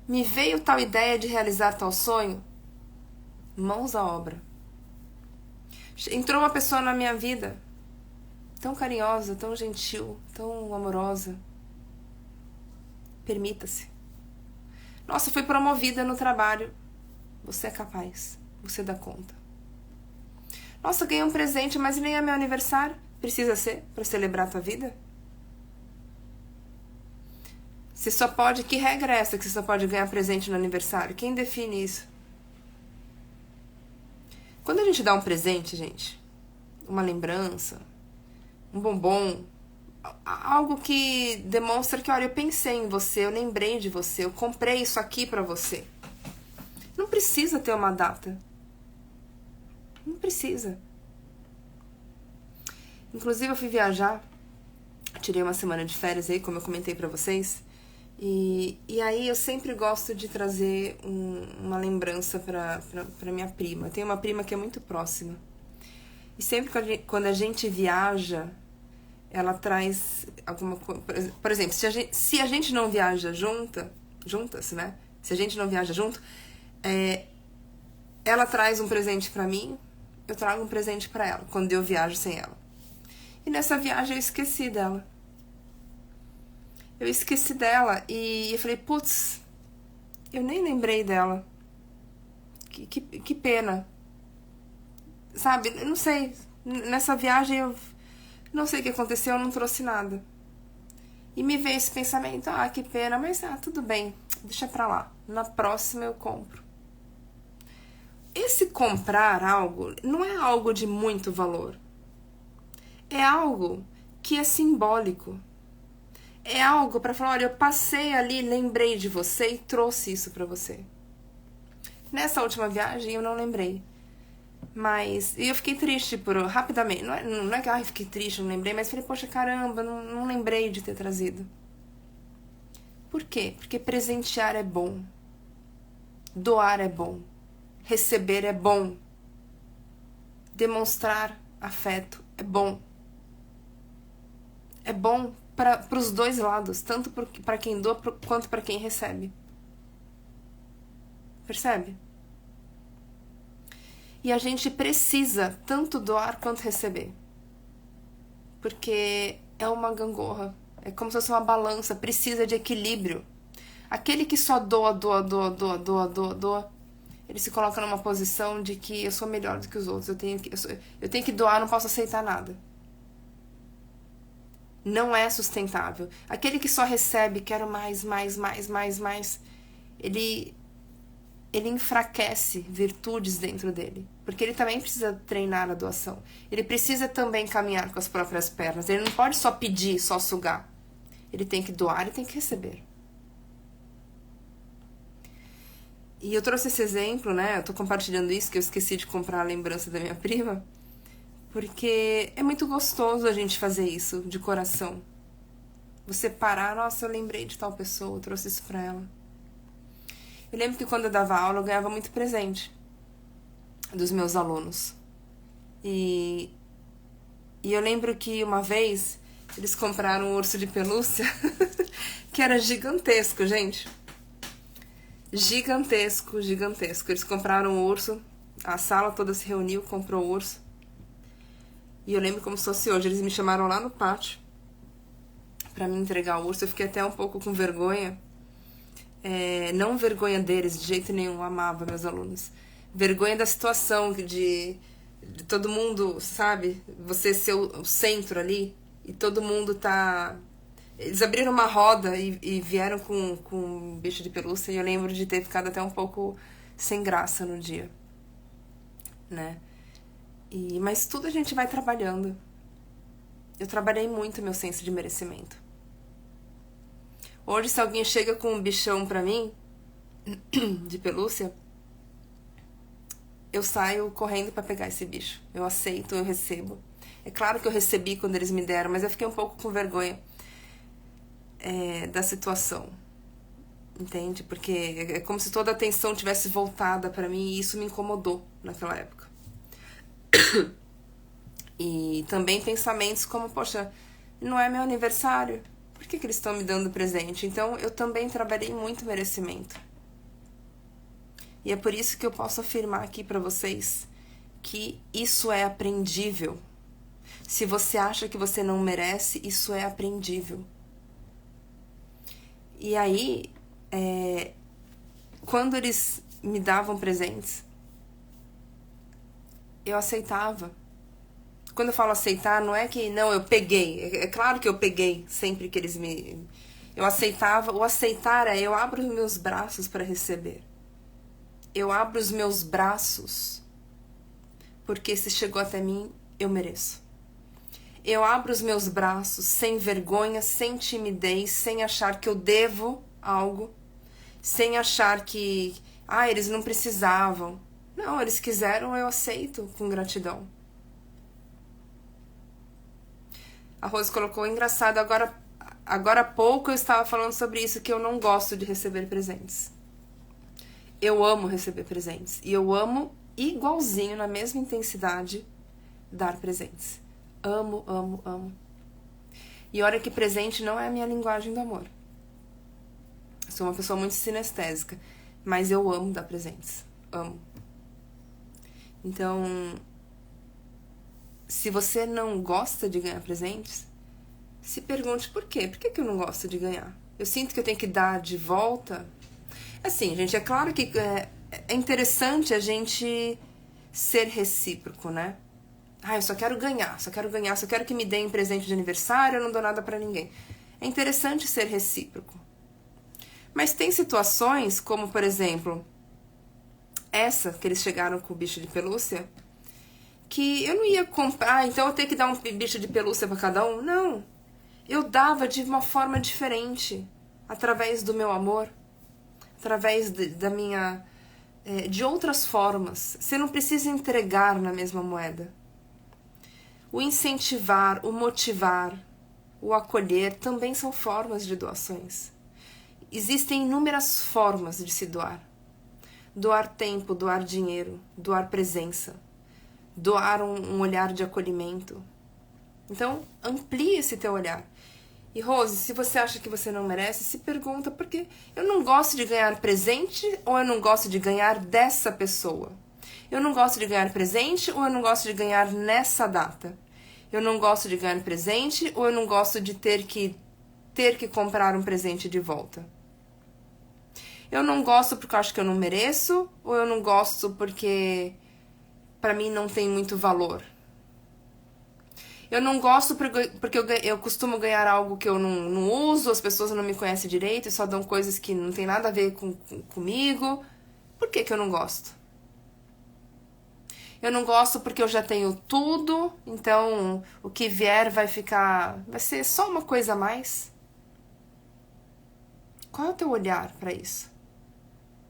[SPEAKER 1] Me veio tal ideia de realizar tal sonho, mãos à obra. Entrou uma pessoa na minha vida, tão carinhosa, tão gentil, tão amorosa. Permita-se. Nossa, fui promovida no trabalho. Você é capaz, você dá conta. Nossa, ganhei um presente, mas nem é meu aniversário. Precisa ser para celebrar a tua vida? Você só pode... Que regra é essa que você só pode ganhar presente no aniversário? Quem define isso? Quando a gente dá um presente, gente, uma lembrança, um bombom, algo que demonstra que, olha, eu pensei em você, eu lembrei de você, eu comprei isso aqui pra você. Não precisa ter uma data. Não precisa. Inclusive, eu fui viajar, tirei uma semana de férias aí, como eu comentei pra vocês, e aí eu sempre gosto de trazer uma lembrança pra minha prima. Eu tenho uma prima que é muito próxima. E sempre quando a gente viaja, ela traz alguma coisa. Por exemplo, se a gente não viaja juntas, né? Se a gente não viaja junto, ela traz um presente pra mim, eu trago um presente pra ela, quando eu viajo sem ela. E nessa viagem eu esqueci dela. E eu falei, putz, eu nem lembrei dela. Que pena. Sabe, eu não sei. Nessa viagem eu não sei o que aconteceu, eu não trouxe nada. E me veio esse pensamento, que pena, mas tudo bem, deixa pra lá. Na próxima eu compro. Esse comprar algo não é algo de muito valor. É algo que é simbólico. É algo para falar, olha, eu passei ali, lembrei de você e trouxe isso para você. Nessa última viagem eu não lembrei. Mas, e eu fiquei triste rapidamente. Não é que eu fiquei triste, não lembrei, mas falei, poxa, caramba, não lembrei de ter trazido. Por quê? Porque presentear é bom. Doar é bom. Receber é bom. Demonstrar afeto é bom. É bom para os dois lados, tanto para quem doa quanto para quem recebe. Percebe? E a gente precisa tanto doar quanto receber. Porque é uma gangorra. É como se fosse uma balança, precisa de equilíbrio. Aquele que só doa, ele se coloca numa posição de que eu sou melhor do que os outros, eu tenho que doar, não posso aceitar nada. Não é sustentável. Aquele que só recebe, quero mais, ele enfraquece virtudes dentro dele. Porque ele também precisa treinar a doação. Ele precisa também caminhar com as próprias pernas. Ele não pode só pedir, só sugar. Ele tem que doar e tem que receber. E eu trouxe esse exemplo, né? Eu tô compartilhando isso, que eu esqueci de comprar a lembrança da minha prima. Porque é muito gostoso a gente fazer isso de coração. Você parar, nossa, eu lembrei de tal pessoa, eu trouxe isso pra ela. Eu lembro que quando eu dava aula, eu ganhava muito presente dos meus alunos. E eu lembro que uma vez eles compraram um urso de pelúcia que era gigantesco, gente. Gigantesco. Eles compraram o urso, a sala toda se reuniu, comprou o urso. E eu lembro como se fosse hoje. Eles me chamaram lá no pátio pra me entregar o urso. Eu fiquei até um pouco com vergonha. Não vergonha deles, de jeito nenhum, eu amava meus alunos. Vergonha da situação de todo mundo, sabe? Você ser o centro ali e todo mundo tá... Eles abriram uma roda e vieram com um bicho de pelúcia e eu lembro de ter ficado até um pouco sem graça no dia, né? Mas tudo a gente vai trabalhando. Eu trabalhei muito meu senso de merecimento. Hoje, se alguém chega com um bichão pra mim, de pelúcia, eu saio correndo pra pegar esse bicho. Eu aceito, eu recebo. É claro que eu recebi quando eles me deram, mas eu fiquei um pouco com vergonha da situação. Entende? Porque é como se toda a atenção tivesse voltada pra mim e isso me incomodou naquela época. E também pensamentos como, poxa, não é meu aniversário, por que eles estão me dando presente? Então eu também trabalhei muito merecimento. E é por isso que eu posso afirmar aqui pra vocês que isso é aprendível. Se você acha que você não merece, isso é aprendível. E aí, quando eles me davam presentes, eu aceitava. Quando eu falo aceitar, não é que não, eu peguei. É claro que eu peguei sempre que eles me... Eu aceitava. O aceitar é eu abro os meus braços para receber. Eu abro os meus braços porque se chegou até mim, eu mereço. Eu abro os meus braços sem vergonha, sem timidez, sem achar que eu devo algo, sem achar que, eles não precisavam. Não, eles quiseram, eu aceito com gratidão. A Rose colocou, engraçado, agora há pouco eu estava falando sobre isso, que eu não gosto de receber presentes. Eu amo receber presentes. E eu amo igualzinho, na mesma intensidade, dar presentes. Amo, amo, amo. E olha que presente não é a minha linguagem do amor. Eu sou uma pessoa muito sinestésica, mas eu amo dar presentes. Amo. Então, se você não gosta de ganhar presentes, se pergunte por quê? Por que eu não gosto de ganhar? Eu sinto que eu tenho que dar de volta. Assim, gente, é claro que é interessante a gente ser recíproco, né? Eu só quero ganhar, só quero que me deem presente de aniversário, eu não dou nada pra ninguém. É interessante ser recíproco. Mas tem situações, como por exemplo, essa que eles chegaram com o bicho de pelúcia, que eu não ia comprar, então eu tenho que dar um bicho de pelúcia pra cada um. Não. Eu dava de uma forma diferente, através do meu amor, através da minha de outras formas. Você não precisa entregar na mesma moeda. O incentivar, o motivar, o acolher também são formas de doações. Existem inúmeras formas de se doar. Doar tempo, doar dinheiro, doar presença, doar um olhar de acolhimento. Então, amplie esse teu olhar. E Rose, se você acha que você não merece, se pergunta, porque eu não gosto de ganhar presente ou eu não gosto de ganhar dessa pessoa? Eu não gosto de ganhar presente ou eu não gosto de ganhar nessa data? Eu não gosto de ganhar presente ou eu não gosto de ter que comprar um presente de volta? Eu não gosto porque eu acho que eu não mereço ou eu não gosto porque pra mim não tem muito valor? Eu não gosto porque eu costumo ganhar algo que eu não uso, as pessoas não me conhecem direito e só dão coisas que não tem nada a ver comigo. Por que eu não gosto? Eu não gosto porque eu já tenho tudo, então o que vier vai ser só uma coisa a mais. Qual é o teu olhar para isso?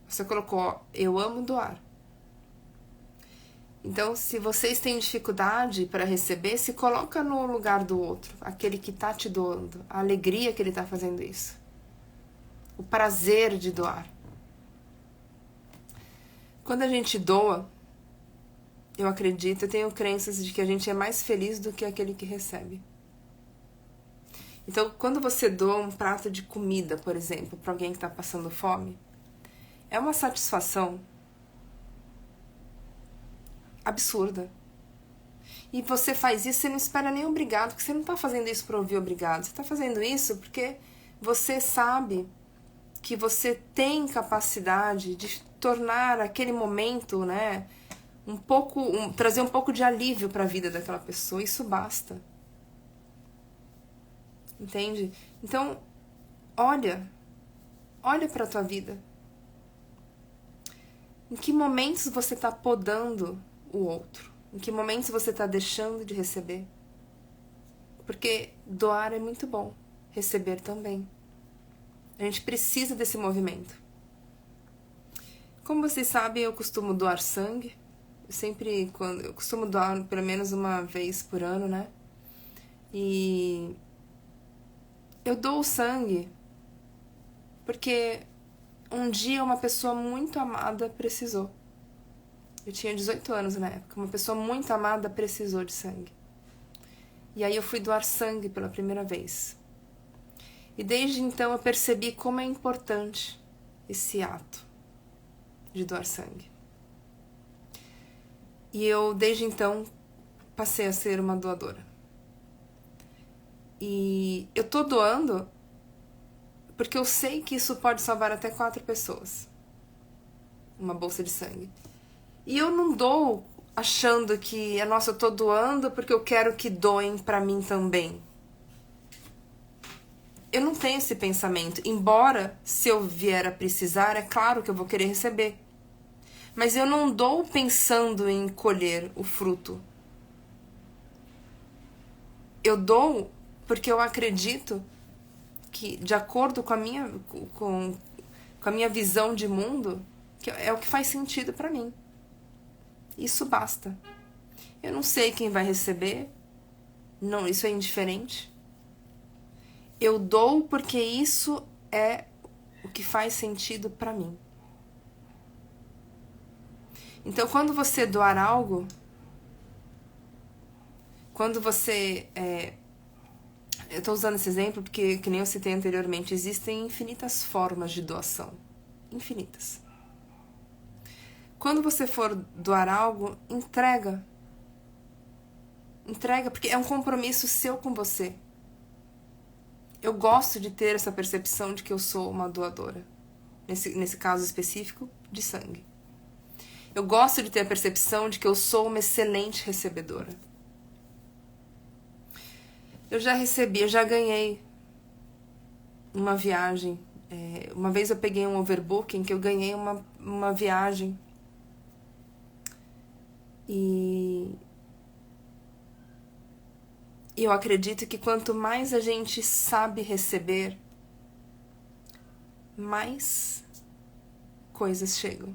[SPEAKER 1] Você colocou, eu amo doar. Então, se vocês têm dificuldade para receber, se coloca no lugar do outro, aquele que tá te doando, a alegria que ele tá fazendo isso, o prazer de doar. Quando a gente doa, eu acredito, eu tenho crenças de que a gente é mais feliz do que aquele que recebe. Então, quando você doa um prato de comida, por exemplo, para alguém que está passando fome, é uma satisfação absurda. E você faz isso, você não espera nem obrigado, porque você não está fazendo isso para ouvir obrigado. Você está fazendo isso porque você sabe que você tem capacidade de tornar aquele momento, né, trazer um pouco de alívio para a vida daquela pessoa. Isso basta. Entende? Então, olha para a tua vida. Em que momentos você está podando o outro? Em que momentos você está deixando de receber? Porque doar é muito bom, receber também. A gente precisa desse movimento. Como vocês sabem, eu costumo doar sangue. Eu costumo doar pelo menos uma vez por ano, né? E eu dou sangue porque um dia uma pessoa muito amada precisou. Eu tinha 18 anos na época. Uma pessoa muito amada precisou de sangue. E aí eu fui doar sangue pela primeira vez. E desde então eu percebi como é importante esse ato de doar sangue. E eu, desde então, passei a ser uma doadora. E eu tô doando porque eu sei que isso pode salvar até 4 pessoas. Uma bolsa de sangue. E eu não dou achando que, nossa, eu tô doando porque eu quero que doem pra mim também. Eu não tenho esse pensamento. Embora, se eu vier a precisar, é claro que eu vou querer receber. Mas eu não dou pensando em colher o fruto. Eu dou porque eu acredito que, de acordo com a minha visão de mundo, que é o que faz sentido pra mim. Isso basta. Eu não sei quem vai receber. Não, isso é indiferente. Eu dou porque isso é o que faz sentido pra mim. Então, quando você doar algo, quando você... eu estou usando esse exemplo porque, que nem eu citei anteriormente, existem infinitas formas de doação. Infinitas. Quando você for doar algo, entrega. Entrega, porque é um compromisso seu com você. Eu gosto de ter essa percepção de que eu sou uma doadora. Nesse caso específico, de sangue. Eu gosto de ter a percepção de que eu sou uma excelente recebedora. Eu já ganhei uma viagem. Uma vez eu peguei um overbooking que eu ganhei uma viagem. E eu acredito que quanto mais a gente sabe receber, mais coisas chegam.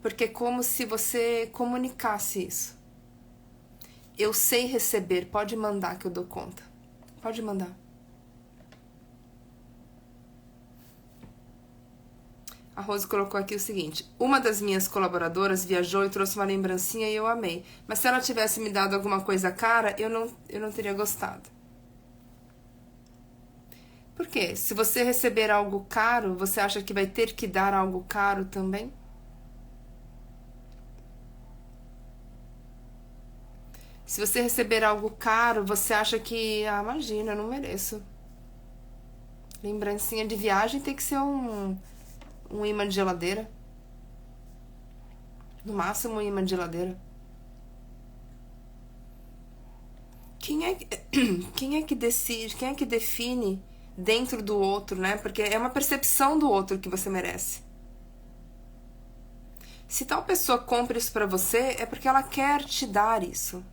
[SPEAKER 1] Porque é como se você comunicasse isso. Eu sei receber, pode mandar que eu dou conta. Pode mandar. A Rose colocou aqui o seguinte: uma das minhas colaboradoras viajou e trouxe uma lembrancinha e eu amei. Mas se ela tivesse me dado alguma coisa cara, eu não teria gostado. Por quê? Se você receber algo caro, você acha que vai ter que dar algo caro também? Se você receber algo caro, você acha que, imagina, eu não mereço. Lembrancinha de viagem tem que ser um imã de geladeira. No máximo um imã de geladeira. Quem é que decide, quem é que define dentro do outro, né? Porque é uma percepção do outro que você merece. Se tal pessoa compra isso pra você, é porque ela quer te dar isso.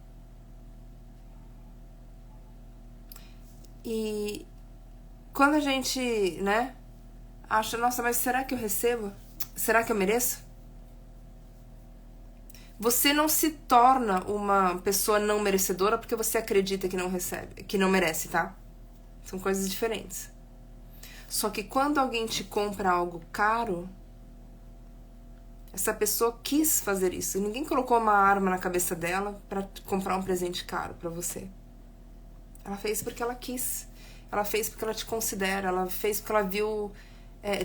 [SPEAKER 1] E quando a gente, né, acha, nossa, mas será que eu recebo? Será que eu mereço? Você não se torna uma pessoa não merecedora porque você acredita que não recebe, que não merece, tá? São coisas diferentes. Só que quando alguém te compra algo caro, essa pessoa quis fazer isso. E ninguém colocou uma arma na cabeça dela pra comprar um presente caro pra você. Ela fez porque ela quis. Ela fez porque ela te considera. Ela fez porque ela viu,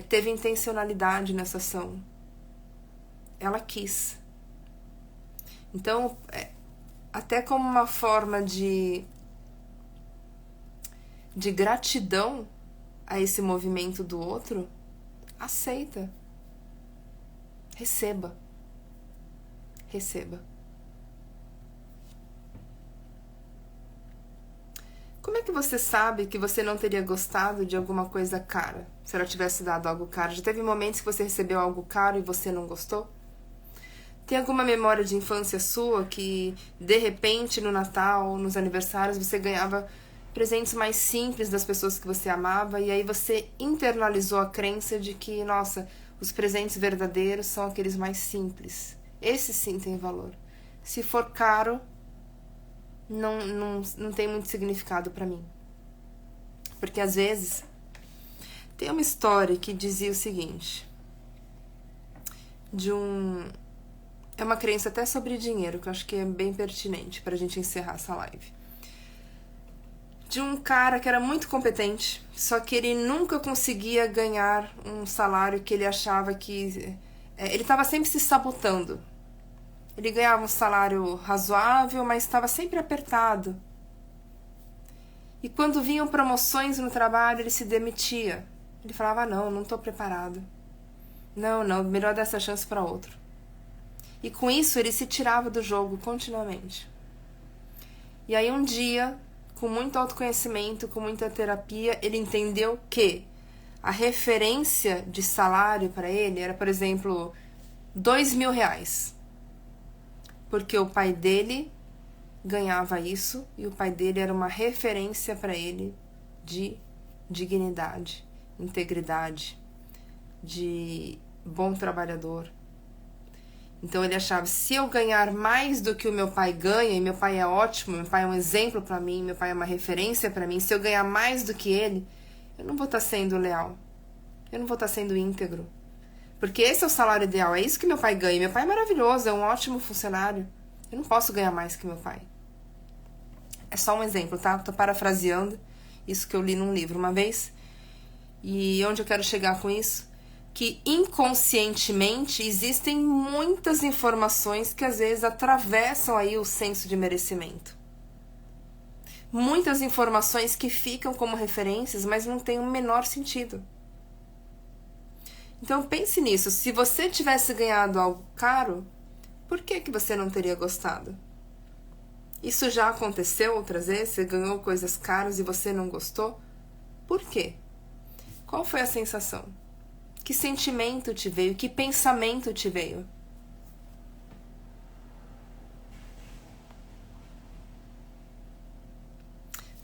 [SPEAKER 1] teve intencionalidade nessa ação. Ela quis. Então, até como uma forma de gratidão a esse movimento do outro, aceita. Receba. Receba. Como é que você sabe que você não teria gostado de alguma coisa cara? Se ela tivesse dado algo caro. Já teve momentos que você recebeu algo caro e você não gostou? Tem alguma memória de infância sua que, de repente, no Natal, nos aniversários, você ganhava presentes mais simples das pessoas que você amava e aí você internalizou a crença de que, nossa, os presentes verdadeiros são aqueles mais simples. Esse sim tem valor. Se for caro, não tem muito significado pra mim. Porque às vezes tem uma história que dizia o seguinte, é uma crença até sobre dinheiro, que eu acho que é bem pertinente pra gente encerrar essa live. De um cara que era muito competente, só que ele nunca conseguia ganhar um salário que ele achava que... ele estava sempre se sabotando. Ele ganhava um salário razoável, mas estava sempre apertado. E quando vinham promoções no trabalho, ele se demitia. Ele falava, não estou preparado. Não, melhor dar essa chance para outro. E com isso ele se tirava do jogo continuamente. E aí um dia, com muito autoconhecimento, com muita terapia, ele entendeu que a referência de salário para ele era, por exemplo, R$2.000. Porque o pai dele ganhava isso e o pai dele era uma referência para ele de dignidade, integridade, de bom trabalhador. Então ele achava, se eu ganhar mais do que o meu pai ganha, e meu pai é ótimo, meu pai é um exemplo pra mim, meu pai é uma referência pra mim, se eu ganhar mais do que ele, eu não vou estar sendo leal, eu não vou estar sendo íntegro. Porque esse é o salário ideal, é isso que meu pai ganha. Meu pai é maravilhoso, é um ótimo funcionário. Eu não posso ganhar mais que meu pai. É só um exemplo, tá? Tô parafraseando isso que eu li num livro uma vez. E onde eu quero chegar com isso? Que inconscientemente existem muitas informações que às vezes atravessam aí o senso de merecimento. Muitas informações que ficam como referências, mas não tem o menor sentido. Então pense nisso, se você tivesse ganhado algo caro, por que você não teria gostado? Isso já aconteceu outras vezes? Você ganhou coisas caras e você não gostou? Por quê? Qual foi a sensação? Que sentimento te veio? Que pensamento te veio?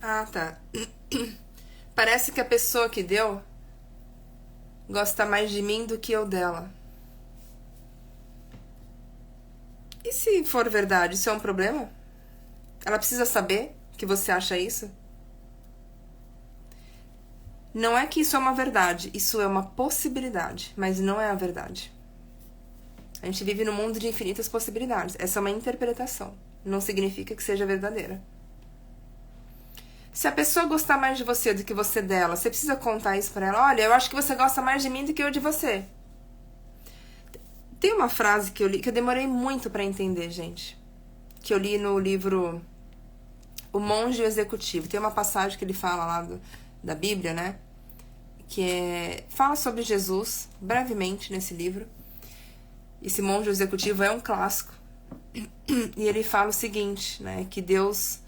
[SPEAKER 1] Ah, tá. Parece que a pessoa que deu gosta mais de mim do que eu dela. E se for verdade, isso é um problema? Ela precisa saber que você acha isso? Não é que isso é uma verdade, isso é uma possibilidade, mas não é a verdade. A gente vive num mundo de infinitas possibilidades. Essa é uma interpretação. Não significa que seja verdadeira. Se a pessoa gostar mais de você do que você dela, você precisa contar isso pra ela. Olha, eu acho que você gosta mais de mim do que eu de você. Tem uma frase que eu li, que eu demorei muito pra entender, gente. Que eu li no livro O Monge e o Executivo. Tem uma passagem que ele fala lá da Bíblia, né? Fala sobre Jesus, brevemente, nesse livro. Esse Monge Executivo é um clássico. E ele fala o seguinte, né? Que Deus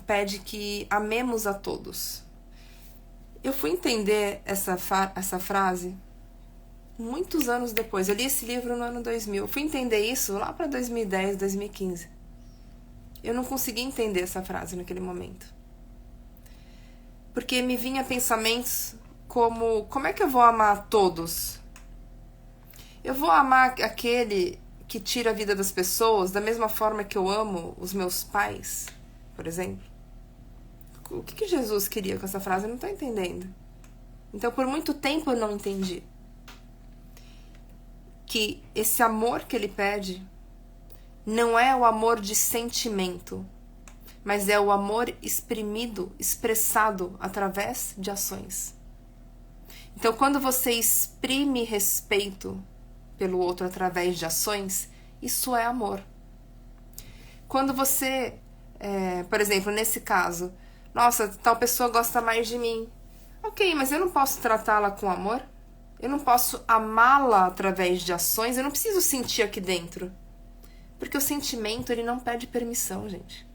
[SPEAKER 1] pede que amemos a todos. Eu fui entender essa frase muitos anos depois. Eu li esse livro no ano 2000. Eu fui entender isso lá para 2010, 2015. Eu não consegui entender essa frase naquele momento. Porque me vinha pensamentos como é que eu vou amar todos? Eu vou amar aquele que tira a vida das pessoas da mesma forma que eu amo os meus pais, por exemplo? O que Jesus queria com essa frase? Eu não estou entendendo. Então, por muito tempo eu não entendi. Que esse amor que ele pede não é o amor de sentimento, mas é o amor exprimido, expressado através de ações. Então, quando você exprime respeito pelo outro através de ações, isso é amor. Quando você, por exemplo, nesse caso, nossa, tal pessoa gosta mais de mim. Ok, mas eu não posso tratá-la com amor? Eu não posso amá-la através de ações? Eu não preciso sentir aqui dentro. Porque o sentimento, ele não pede permissão, gente.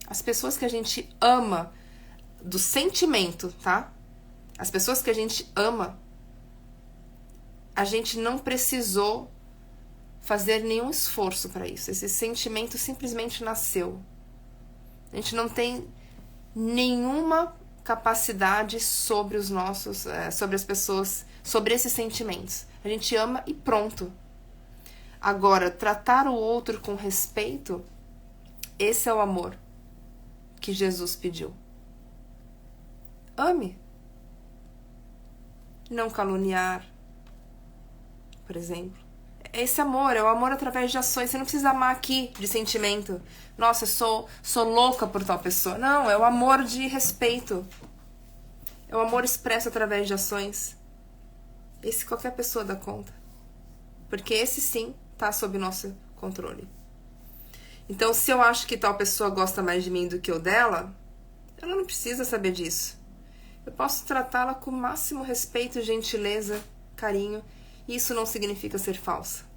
[SPEAKER 1] As pessoas que a gente ama do sentimento, tá? As pessoas que a gente ama, a gente não precisou fazer nenhum esforço para isso. Esse sentimento simplesmente nasceu. A gente não tem nenhuma capacidade sobre os nossos, sobre as pessoas, sobre esses sentimentos. A gente ama e pronto. Agora, tratar o outro com respeito, esse é o amor que Jesus pediu. Ame. Não caluniar, por exemplo. Esse amor é o amor através de ações. Você não precisa amar aqui de sentimento. Nossa, eu sou louca por tal pessoa. Não, é o amor de respeito. É o amor expresso através de ações. Esse qualquer pessoa dá conta. Porque esse sim está sob nosso controle. Então, se eu acho que tal pessoa gosta mais de mim do que eu dela, ela não precisa saber disso. Eu posso tratá-la com o máximo respeito, gentileza, carinho. E isso não significa ser falsa.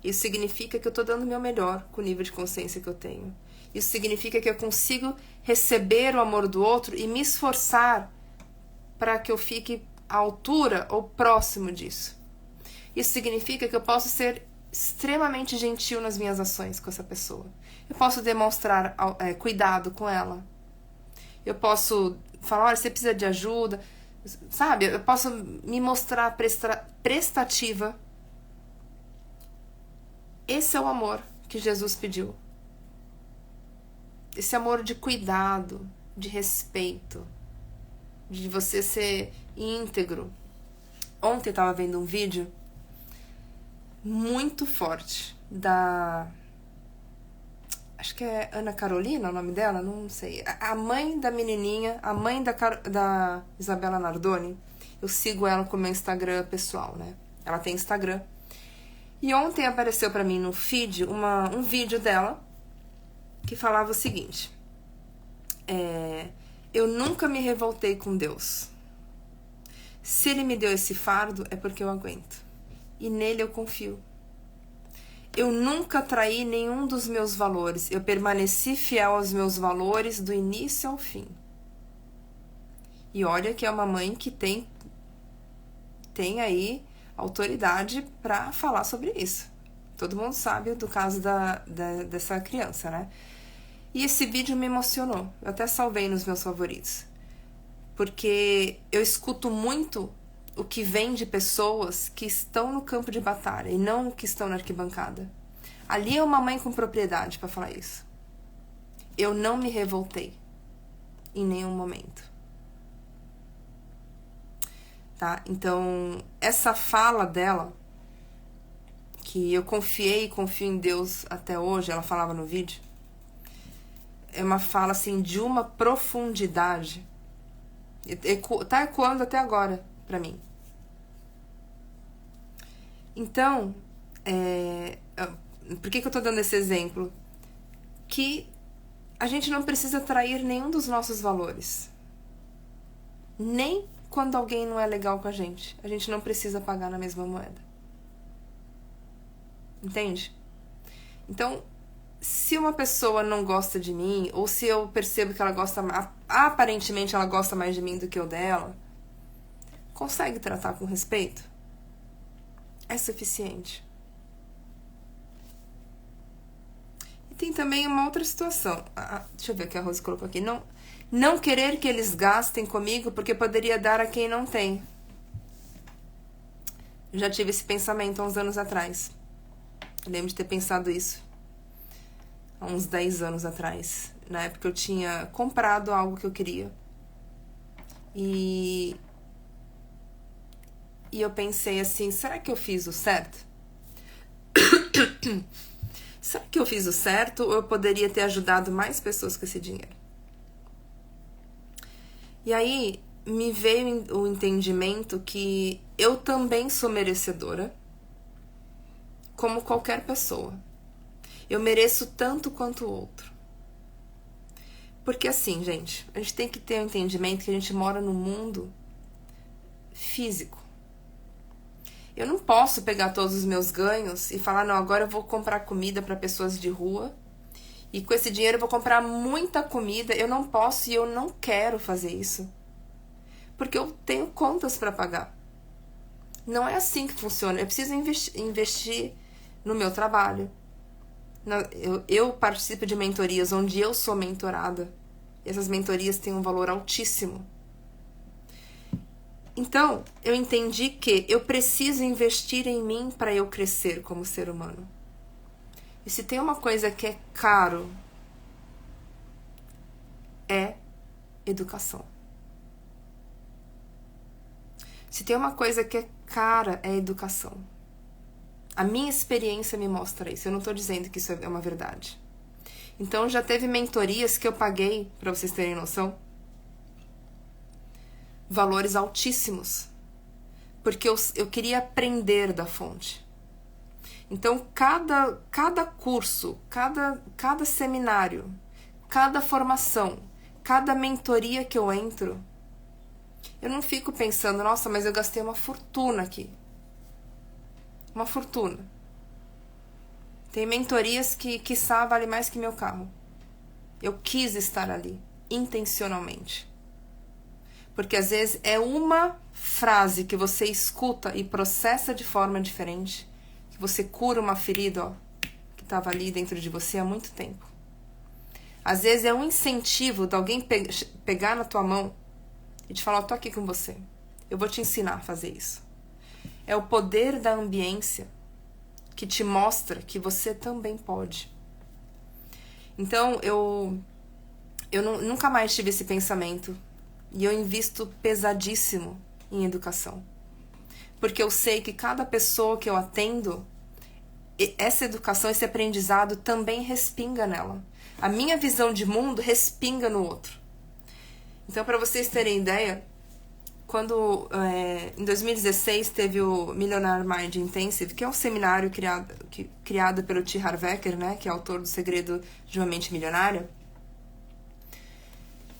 [SPEAKER 1] Isso significa que eu estou dando o meu melhor com o nível de consciência que eu tenho. Isso significa que eu consigo receber o amor do outro e me esforçar para que eu fique à altura ou próximo disso. Isso significa que eu posso ser extremamente gentil nas minhas ações com essa pessoa. Eu posso demonstrar cuidado com ela. Eu posso falar, olha, você precisa de ajuda. Sabe, eu posso me mostrar prestativa. Esse é o amor que Jesus pediu. Esse amor de cuidado, de respeito, de você ser íntegro. Ontem eu estava vendo um vídeo muito forte acho que é Ana Carolina o nome dela, não sei. A mãe da menininha, a mãe da Isabela Nardoni. Eu sigo ela com o meu Instagram pessoal, né? Ela tem Instagram. E ontem apareceu pra mim no feed um vídeo dela que falava o seguinte. Eu nunca me revoltei com Deus. Se Ele me deu esse fardo, é porque eu aguento. E nele eu confio. Eu nunca traí nenhum dos meus valores. Eu permaneci fiel aos meus valores do início ao fim. E olha que é uma mãe que tem aí autoridade para falar sobre isso. Todo mundo sabe do caso dessa criança, né? E esse vídeo me emocionou. Eu até salvei nos meus favoritos. Porque eu escuto muito o que vem de pessoas que estão no campo de batalha e não que estão na arquibancada. Ali é uma mãe com propriedade para falar isso. Eu não me revoltei em nenhum momento. Tá? Então, essa fala dela, que eu confiei e confio em Deus até hoje, ela falava no vídeo, é uma fala assim de uma profundidade. Tá ecoando até agora pra mim. Então, por que eu tô dando esse exemplo? Que a gente não precisa trair nenhum dos nossos valores. Nem quando alguém não é legal com a gente. A gente não precisa pagar na mesma moeda. Entende? Então, se uma pessoa não gosta de mim, ou se eu percebo que ela gosta, aparentemente ela gosta mais de mim do que eu dela, consegue tratar com respeito? É suficiente. E tem também uma outra situação. Deixa eu ver o que a Rose colocou aqui. Não querer que eles gastem comigo porque poderia dar a quem não tem. Eu já tive esse pensamento há uns anos atrás. Eu lembro de ter pensado isso há uns 10 anos atrás. Na época eu tinha comprado algo que eu queria. E eu pensei assim, será que eu fiz o certo? Será que eu fiz o certo ou eu poderia ter ajudado mais pessoas com esse dinheiro? E aí me veio o entendimento que eu também sou merecedora, como qualquer pessoa. Eu mereço tanto quanto o outro. Porque assim, gente, a gente tem que ter o entendimento que a gente mora num mundo físico. Eu não posso pegar todos os meus ganhos e falar, não, agora eu vou comprar comida para pessoas de rua e com esse dinheiro eu vou comprar muita comida. Eu não posso e eu não quero fazer isso. Porque eu tenho contas para pagar. Não é assim que funciona. Eu preciso investir no meu trabalho. Eu participo de mentorias onde eu sou mentorada. E essas mentorias têm um valor altíssimo. Então, eu entendi que eu preciso investir em mim para eu crescer como ser humano. E se tem uma coisa que é caro, é educação. Se tem uma coisa que é cara, é educação. A minha experiência me mostra isso. Eu não estou dizendo que isso é uma verdade. Então, já teve mentorias que eu paguei, para vocês terem noção, valores altíssimos. Porque eu queria aprender da fonte. Então, cada curso, cada seminário, cada formação, cada mentoria que eu entro, eu não fico pensando, nossa, mas eu gastei uma fortuna aqui. Uma fortuna. Tem mentorias que, quiçá, vale mais que meu carro. Eu quis estar ali, intencionalmente. Porque às vezes é uma frase que você escuta e processa de forma diferente, que você cura uma ferida, ó, que estava ali dentro de você há muito tempo. Às vezes é um incentivo de alguém pegar na tua mão e te falar, ó, tô aqui com você. Eu vou te ensinar a fazer isso. É o poder da ambiência que te mostra que você também pode. Então, eu nunca mais tive esse pensamento. E eu invisto pesadíssimo em educação. Porque eu sei que cada pessoa que eu atendo, essa educação, esse aprendizado também respinga nela. A minha visão de mundo respinga no outro. Então, para vocês terem ideia, quando em 2016 teve o Millionaire Mind Intensive, que é um seminário criado pelo T. Harv Eker, né, que é autor do Segredo de uma Mente Milionária,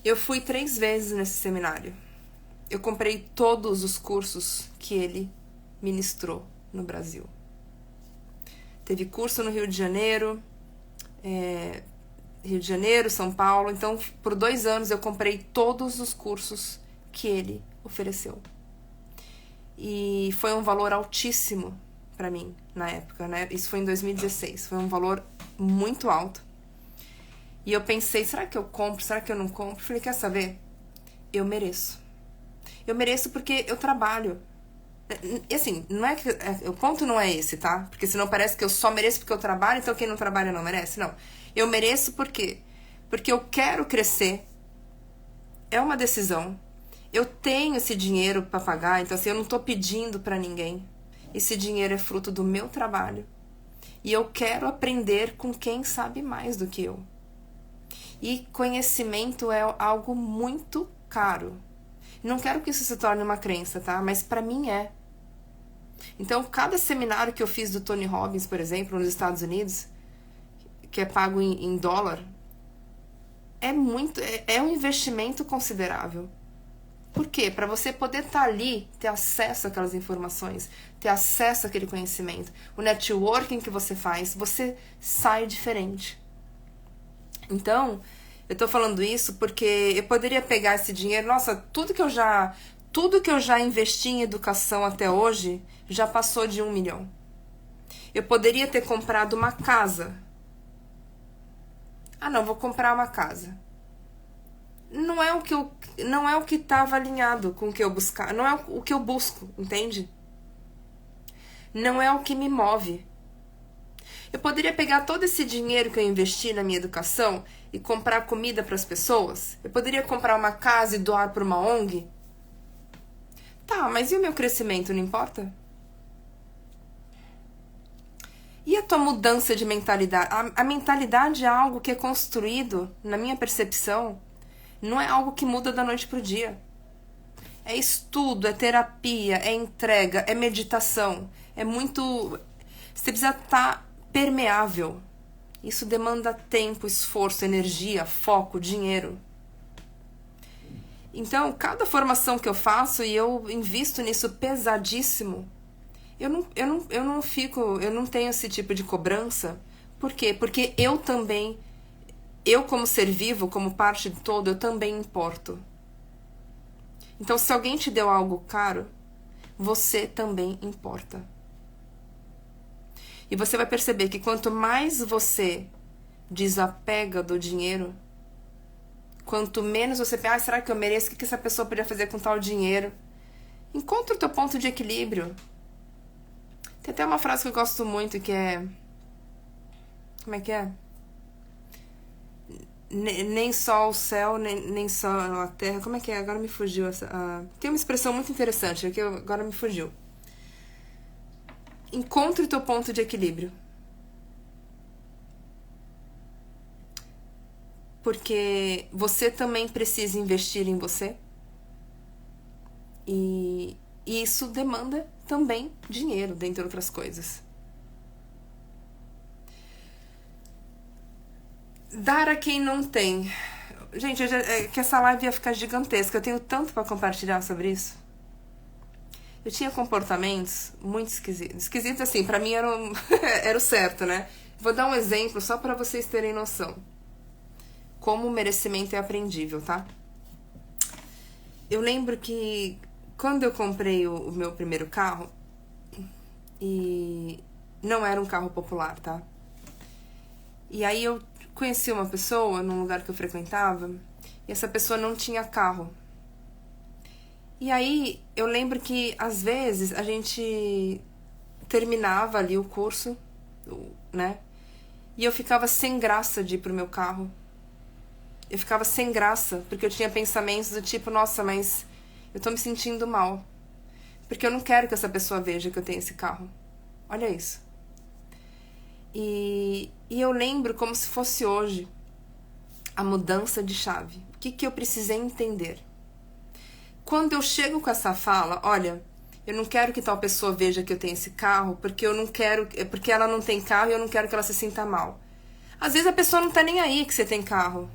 [SPEAKER 1] eu fui 3 vezes nesse seminário. Eu comprei todos os cursos que ele ministrou no Brasil. Teve curso no Rio de Janeiro, São Paulo. Então, por 2 anos, eu comprei todos os cursos que ele ofereceu. E foi um valor altíssimo para mim na época, né? Isso foi em 2016. Foi um valor muito alto. E eu pensei, será que eu compro? Será que eu não compro? Falei, quer saber? Eu mereço. Eu mereço porque eu trabalho. E assim, não é que. O ponto não é esse, tá? Porque senão parece que eu só mereço porque eu trabalho, então quem não trabalha não merece. Não. Eu mereço por quê? Porque eu quero crescer. É uma decisão. Eu tenho esse dinheiro pra pagar, então assim, eu não tô pedindo pra ninguém. Esse dinheiro é fruto do meu trabalho. E eu quero aprender com quem sabe mais do que eu. E conhecimento é algo muito caro. Não quero que isso se torne uma crença, tá? Mas pra mim é. Então, cada seminário que eu fiz do Tony Robbins, por exemplo, nos Estados Unidos, que é pago em dólar, é um investimento considerável. Por quê? Para você poder estar ali, ter acesso àquelas informações, ter acesso àquele conhecimento, o networking que você faz, você sai diferente. Então, eu tô falando isso porque eu poderia pegar esse dinheiro, nossa, tudo que eu já investi em educação até hoje já passou de 1 milhão. Eu poderia ter comprado uma casa. Ah, não, vou comprar uma casa. Não é o que estava alinhado com o que eu buscar, não é o que eu busco, entende? Não é o que me move. Eu poderia pegar todo esse dinheiro que eu investi na minha educação e comprar comida para as pessoas? Eu poderia comprar uma casa e doar para uma ONG? Tá, mas e o meu crescimento, não importa? E a tua mudança de mentalidade? A mentalidade é algo que é construído, na minha percepção, não é algo que muda da noite pro dia. É estudo, é terapia, é entrega, é meditação. É muito... Você precisa estar permeável. Isso demanda tempo, esforço, energia, foco, dinheiro. Então, cada formação que eu faço e eu invisto nisso pesadíssimo, eu não tenho esse tipo de cobrança. Por quê? Porque eu também, eu como ser vivo, como parte de todo, eu também importo. Então, se alguém te deu algo caro, você também importa. E você vai perceber que quanto mais você desapega do dinheiro, quanto menos você pensa, será que eu mereço? O que essa pessoa poderia fazer com tal dinheiro? Encontra o teu ponto de equilíbrio. Tem até uma frase que eu gosto muito que é... Como é que é? Nem só o céu, nem só a terra. Como é que é? Agora me fugiu essa... Tem uma expressão muito interessante que agora me fugiu. Encontre o teu ponto de equilíbrio. Porque você também precisa investir em você. E isso demanda também dinheiro, dentre outras coisas. Dar a quem não tem. Gente, que essa live ia ficar gigantesca. Eu tenho tanto pra compartilhar sobre isso. Eu tinha comportamentos muito esquisitos. Esquisitos, assim, pra mim era o certo, né? Vou dar um exemplo só pra vocês terem noção. Como o merecimento é aprendível, tá? Eu lembro que quando eu comprei o meu primeiro carro, e não era um carro popular, tá? E aí eu conheci uma pessoa num lugar que eu frequentava, e essa pessoa não tinha carro. E aí eu lembro que às vezes a gente terminava ali o curso, né? E eu ficava sem graça de ir pro meu carro. Eu ficava sem graça, porque eu tinha pensamentos do tipo, nossa, mas eu tô me sentindo mal. Porque eu não quero que essa pessoa veja que eu tenho esse carro. Olha isso. E eu lembro como se fosse hoje a mudança de chave. O que eu precisei entender? Quando eu chego com essa fala, olha, eu não quero que tal pessoa veja que eu tenho esse carro, porque eu não quero, porque ela não tem carro e eu não quero que ela se sinta mal. Às vezes a pessoa não tá nem aí que você tem carro.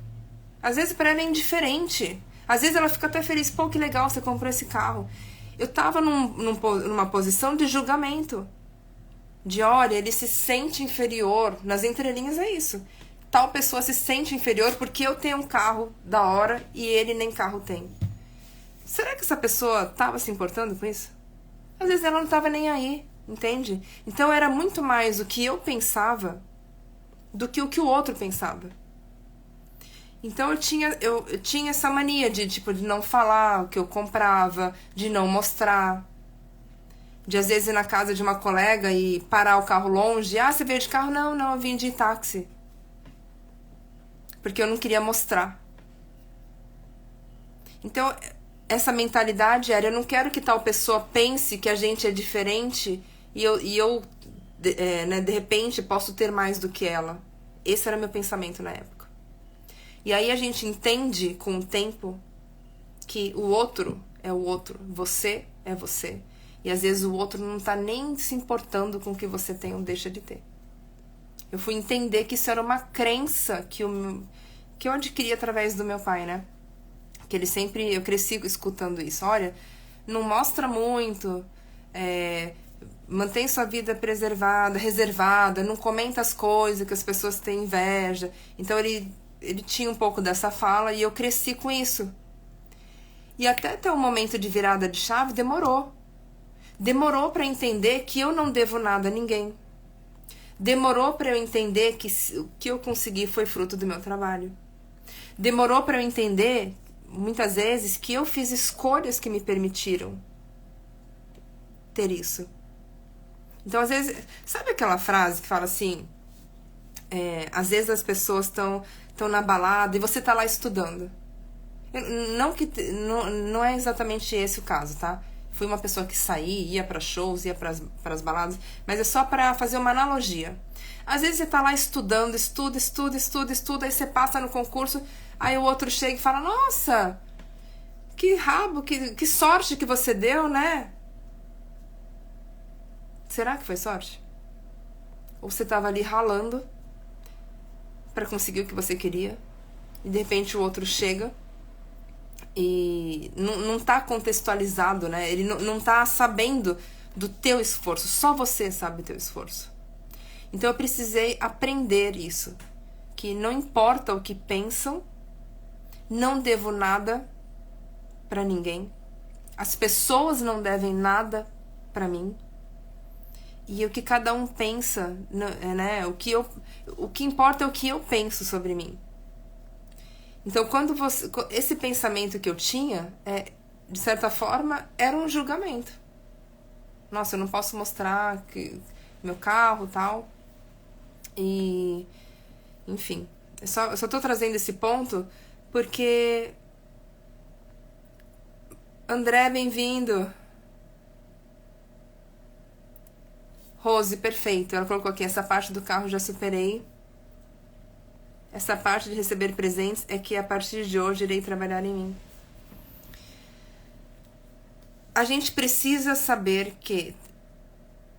[SPEAKER 1] Às vezes pra ela é indiferente. Às vezes ela fica até feliz, pô, que legal, você comprou esse carro. Eu tava numa posição de julgamento. De, olha, ele se sente inferior. Nas entrelinhas é isso. Tal pessoa se sente inferior porque eu tenho um carro da hora e ele nem carro tem. Será que essa pessoa tava se importando com isso? Às vezes ela não tava nem aí, entende? Então era muito mais o que eu pensava do que o que o outro pensava. Então eu tinha essa mania de, tipo, de não falar o que eu comprava, de não mostrar. De às vezes ir na casa de uma colega e parar o carro longe. Ah, você veio de carro? Não, não, eu vim de táxi. Porque eu não queria mostrar. Então, essa mentalidade era, eu não quero que tal pessoa pense que a gente é diferente e eu de repente, posso ter mais do que ela. Esse era meu pensamento na época. E aí a gente entende com o tempo que o outro é o outro, você é você. E às vezes o outro não tá nem se importando com o que você tem ou deixa de ter. Eu fui entender que isso era uma crença que eu adquiri através do meu pai, né? Que ele sempre... Eu cresci escutando isso. Olha, não mostra muito, mantém sua vida preservada, reservada, não comenta as coisas que as pessoas têm inveja. Então ele tinha um pouco dessa fala e eu cresci com isso. E até ter um momento de virada de chave demorou. Demorou para entender que eu não devo nada a ninguém. Demorou para eu entender que o que eu consegui foi fruto do meu trabalho. Demorou para eu entender, muitas vezes, que eu fiz escolhas que me permitiram ter isso. Então, às vezes, sabe aquela frase que fala assim, às vezes as pessoas estão na balada e você tá lá estudando. Não é exatamente esse o caso, tá? Fui uma pessoa que saía, ia para shows, ia para as baladas, mas é só para fazer uma analogia. Às vezes você tá lá estudando, estuda, aí você passa no concurso, aí o outro chega e fala, nossa, que rabo, que sorte que você deu, né? Será que foi sorte? Ou você tava ali ralando para conseguir o que você queria, e de repente o outro chega e não tá contextualizado, né? Ele não tá sabendo do teu esforço. Só você sabe o teu esforço. Então eu precisei aprender isso. Que não importa o que pensam, não devo nada pra ninguém. As pessoas não devem nada pra mim. E o que cada um pensa, né? O que importa é o que eu penso sobre mim. Então, esse pensamento que eu tinha, de certa forma, era um julgamento. Nossa, eu não posso mostrar meu carro e tal. E, enfim, eu só tô trazendo esse ponto porque... André, bem-vindo. Rose, perfeito. Ela colocou aqui, essa parte do carro já superei. Essa parte de receber presentes é que a partir de hoje irei trabalhar em mim. A gente precisa saber que,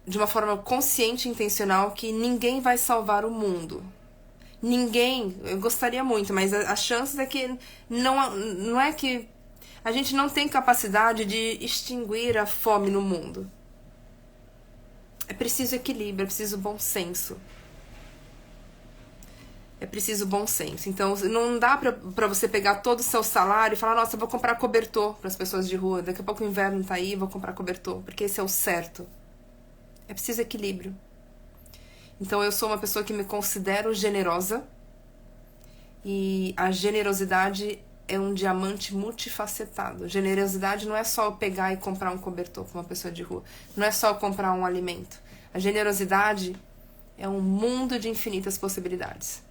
[SPEAKER 1] de uma forma consciente e intencional, que ninguém vai salvar o mundo. Ninguém, eu gostaria muito, mas a chance é que não é que a gente não tem capacidade de extinguir a fome no mundo. É preciso equilíbrio, é preciso bom senso. É preciso bom senso. Então, não dá pra você pegar todo o seu salário e falar, nossa, eu vou comprar cobertor pras pessoas de rua. Daqui a pouco o inverno tá aí, vou comprar cobertor. Porque esse é o certo. É preciso equilíbrio. Então, eu sou uma pessoa que me considero generosa. E a generosidade é um diamante multifacetado. Generosidade não é só eu pegar e comprar um cobertor pra uma pessoa de rua. Não é só eu comprar um alimento. A generosidade é um mundo de infinitas possibilidades.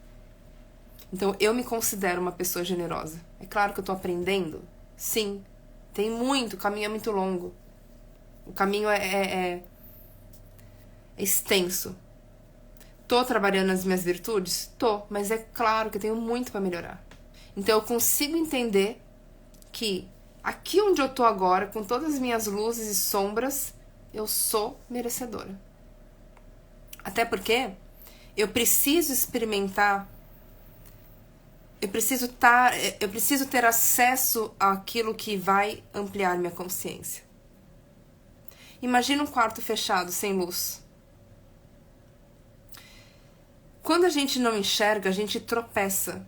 [SPEAKER 1] Então, eu me considero uma pessoa generosa. É claro que eu tô aprendendo. Sim. Tem muito. O caminho é muito longo. O caminho é extenso. Tô trabalhando nas minhas virtudes? Tô. Mas é claro que eu tenho muito pra melhorar. Então, eu consigo entender que aqui onde eu tô agora, com todas as minhas luzes e sombras, eu sou merecedora. Até porque eu preciso experimentar... Eu preciso ter acesso àquilo que vai ampliar minha consciência. Imagina um quarto fechado, sem luz. Quando a gente não enxerga, a gente tropeça.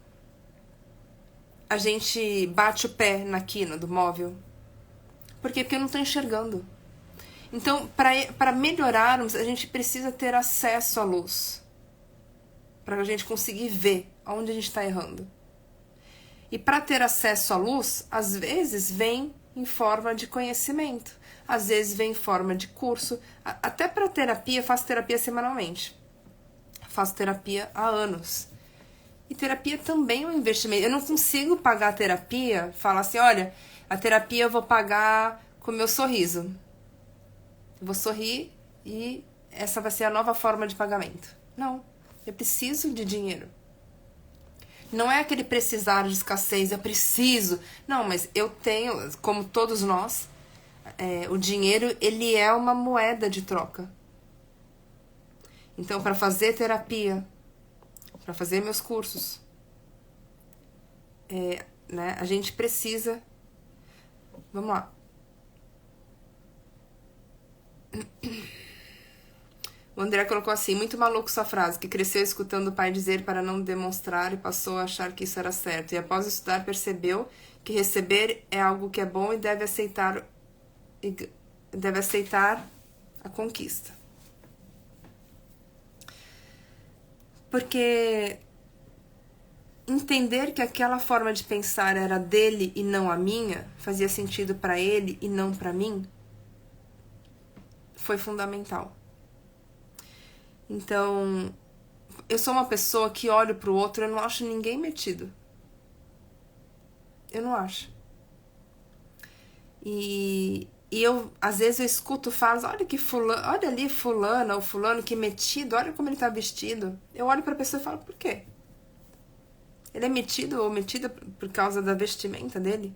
[SPEAKER 1] A gente bate o pé na quina do móvel. Por quê? Porque eu não estou enxergando. Então, para melhorarmos, a gente precisa ter acesso à luz. Para a gente conseguir ver onde a gente está errando. E para ter acesso à luz, às vezes vem em forma de conhecimento. Às vezes vem em forma de curso. Até para terapia, eu faço terapia semanalmente. Faço terapia há anos. E terapia também é um investimento. Eu não consigo pagar a terapia, falar assim, olha, a terapia eu vou pagar com o meu sorriso. Eu vou sorrir e essa vai ser a nova forma de pagamento. Não, eu preciso de dinheiro. Não é aquele precisar de escassez, eu preciso. Não, mas eu tenho, como todos nós, o dinheiro, ele é uma moeda de troca. Então, para fazer terapia, para fazer meus cursos, né, a gente precisa... Vamos lá. O André colocou assim, muito maluco sua frase, que cresceu escutando o pai dizer para não demonstrar e passou a achar que isso era certo. E após estudar percebeu que receber é algo que é bom e deve aceitar a conquista. Porque entender que aquela forma de pensar era dele e não a minha, fazia sentido para ele e não para mim, foi fundamental. Então, eu sou uma pessoa que olho pro outro, eu não acho ninguém metido. Eu não acho. E eu, às vezes, eu escuto falas, olha que fulano, olha ali fulana ou fulano que metido, olha como ele tá vestido. Eu olho pra pessoa e falo, por quê? Ele é metido ou metida por causa da vestimenta dele?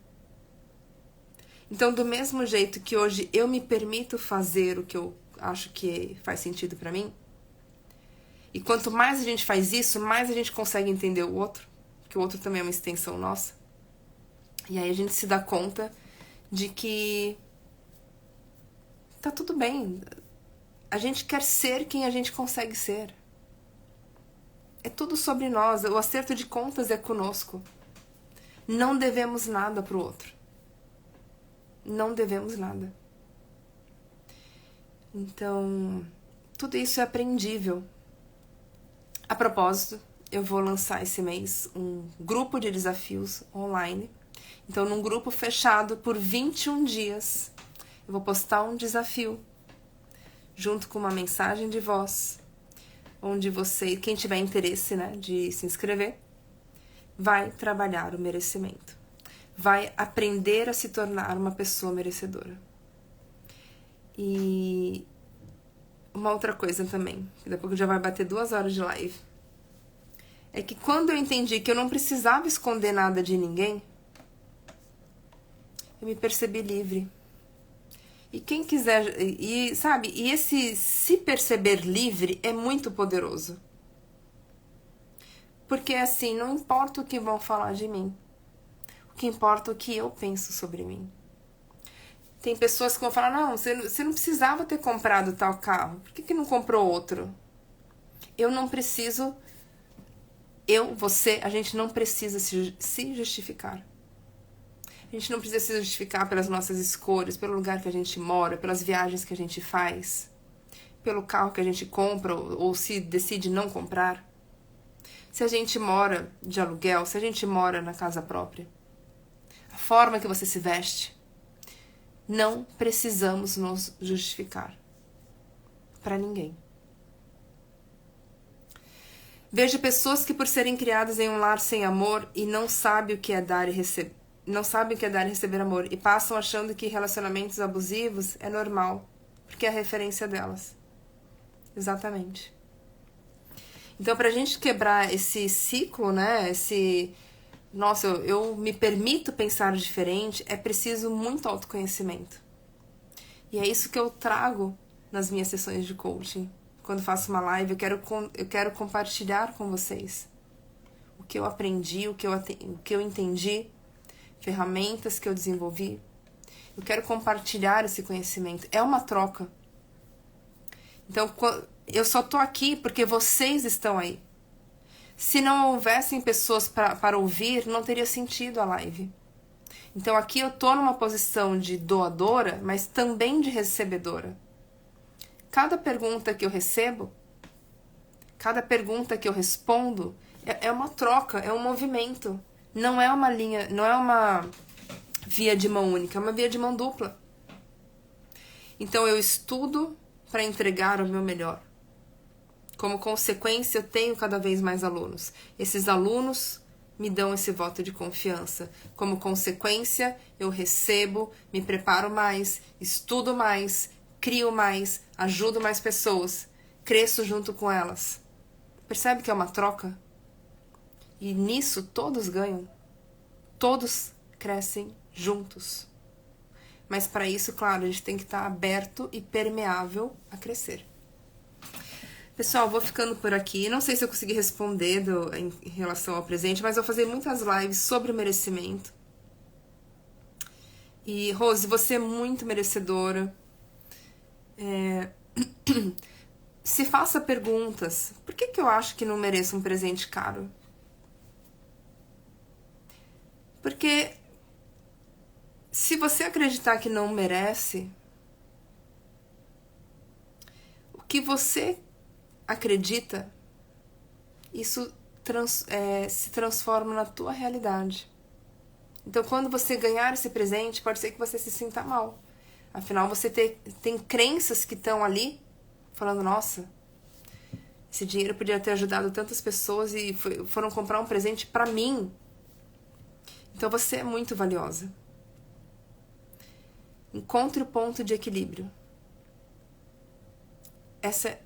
[SPEAKER 1] Então, do mesmo jeito que hoje eu me permito fazer o que eu acho que faz sentido pra mim, e quanto mais a gente faz isso, mais a gente consegue entender o outro, porque o outro também é uma extensão nossa. E aí a gente se dá conta de que tá tudo bem. A gente quer ser quem a gente consegue ser. É tudo sobre nós, o acerto de contas é conosco. Não devemos nada pro outro. Não devemos nada. Então, tudo isso é aprendível. A propósito, eu vou lançar esse mês um grupo de desafios online. Então, num grupo fechado por 21 dias, eu vou postar um desafio junto com uma mensagem de voz, onde você, quem tiver interesse, né, de se inscrever, vai trabalhar o merecimento. Vai aprender a se tornar uma pessoa merecedora. E uma outra coisa também, que daqui a pouco já vai bater 2 horas de live, é que quando eu entendi que eu não precisava esconder nada de ninguém, eu me percebi livre. E quem quiser, e sabe, e esse se perceber livre é muito poderoso. Porque assim, não importa o que vão falar de mim. O que importa é o que eu penso sobre mim. Tem pessoas que vão falar, não, você não precisava ter comprado tal carro. Por que não comprou outro? Eu não preciso, você, a gente não precisa se justificar. A gente não precisa se justificar pelas nossas escolhas, pelo lugar que a gente mora, pelas viagens que a gente faz, pelo carro que a gente compra ou se decide não comprar. Se a gente mora de aluguel, se a gente mora na casa própria, a forma que você se veste, não precisamos nos justificar para ninguém. Vejo pessoas que, por serem criadas em um lar sem amor e não sabem o que é dar e receber, não sabem o que é dar e receber amor, e passam achando que relacionamentos abusivos é normal, porque é a referência delas. Exatamente. Então, pra gente quebrar esse ciclo, né, nossa, eu me permito pensar diferente, é preciso muito autoconhecimento. E é isso que eu trago nas minhas sessões de coaching. Quando faço uma live, eu quero compartilhar com vocês o que eu aprendi, o que eu entendi, ferramentas que eu desenvolvi. Eu quero compartilhar esse conhecimento. É uma troca. Então, eu só tô aqui porque vocês estão aí. Se não houvessem pessoas para ouvir, não teria sentido a live. Então, aqui eu tô numa posição de doadora, mas também de recebedora. Cada pergunta que eu recebo, cada pergunta que eu respondo, é uma troca, é um movimento. Não é uma linha, não é uma via de mão única, é uma via de mão dupla. Então eu estudo para entregar o meu melhor. Como consequência, eu tenho cada vez mais alunos. Esses alunos me dão esse voto de confiança. Como consequência, eu recebo, me preparo mais, estudo mais, crio mais, ajudo mais pessoas, cresço junto com elas. Percebe que é uma troca? E nisso todos ganham. Todos crescem juntos. Mas para isso, claro, a gente tem que estar aberto e permeável a crescer. Pessoal, vou ficando por aqui. Não sei se eu consegui responder em relação ao presente, mas eu vou fazer muitas lives sobre o merecimento. E, Rose, você é muito merecedora. Se faça perguntas. Por que eu acho que não mereço um presente caro? Porque se você acreditar que não merece, o que você acredita, isso se transforma na tua realidade. Então, quando você ganhar esse presente, pode ser que você se sinta mal. Afinal, você tem crenças que estão ali, falando, nossa, esse dinheiro podia ter ajudado tantas pessoas e foram comprar um presente pra mim. Então, você é muito valiosa. Encontre o ponto de equilíbrio. Essa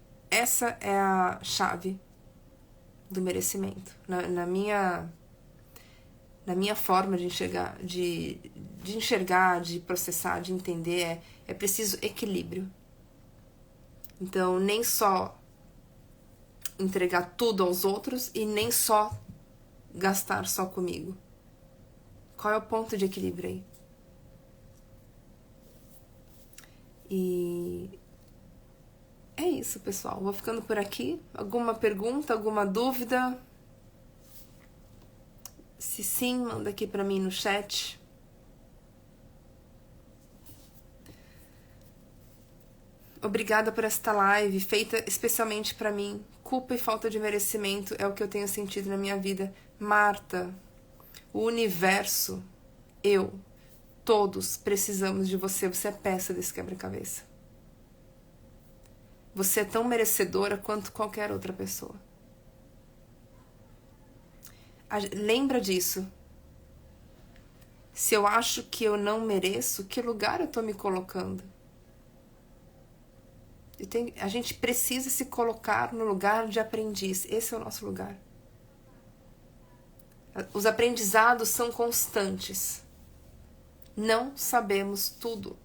[SPEAKER 1] é a chave do merecimento. Na minha forma de enxergar, de processar, de entender, é preciso equilíbrio. Então, nem só entregar tudo aos outros e nem só gastar só comigo. Qual é o ponto de equilíbrio aí? E é isso, pessoal. Vou ficando por aqui. Alguma pergunta, alguma dúvida? Se sim, manda aqui pra mim no chat. Obrigada por esta live, feita especialmente pra mim. Culpa e falta de merecimento é o que eu tenho sentido na minha vida. Marta, o universo, eu, todos precisamos de você. Você é peça desse quebra-cabeça. Você é tão merecedora quanto qualquer outra pessoa. Lembra disso. Se eu acho que eu não mereço, que lugar eu tô me colocando? A gente precisa se colocar no lugar de aprendiz. Esse é o nosso lugar. Os aprendizados são constantes. Não sabemos tudo.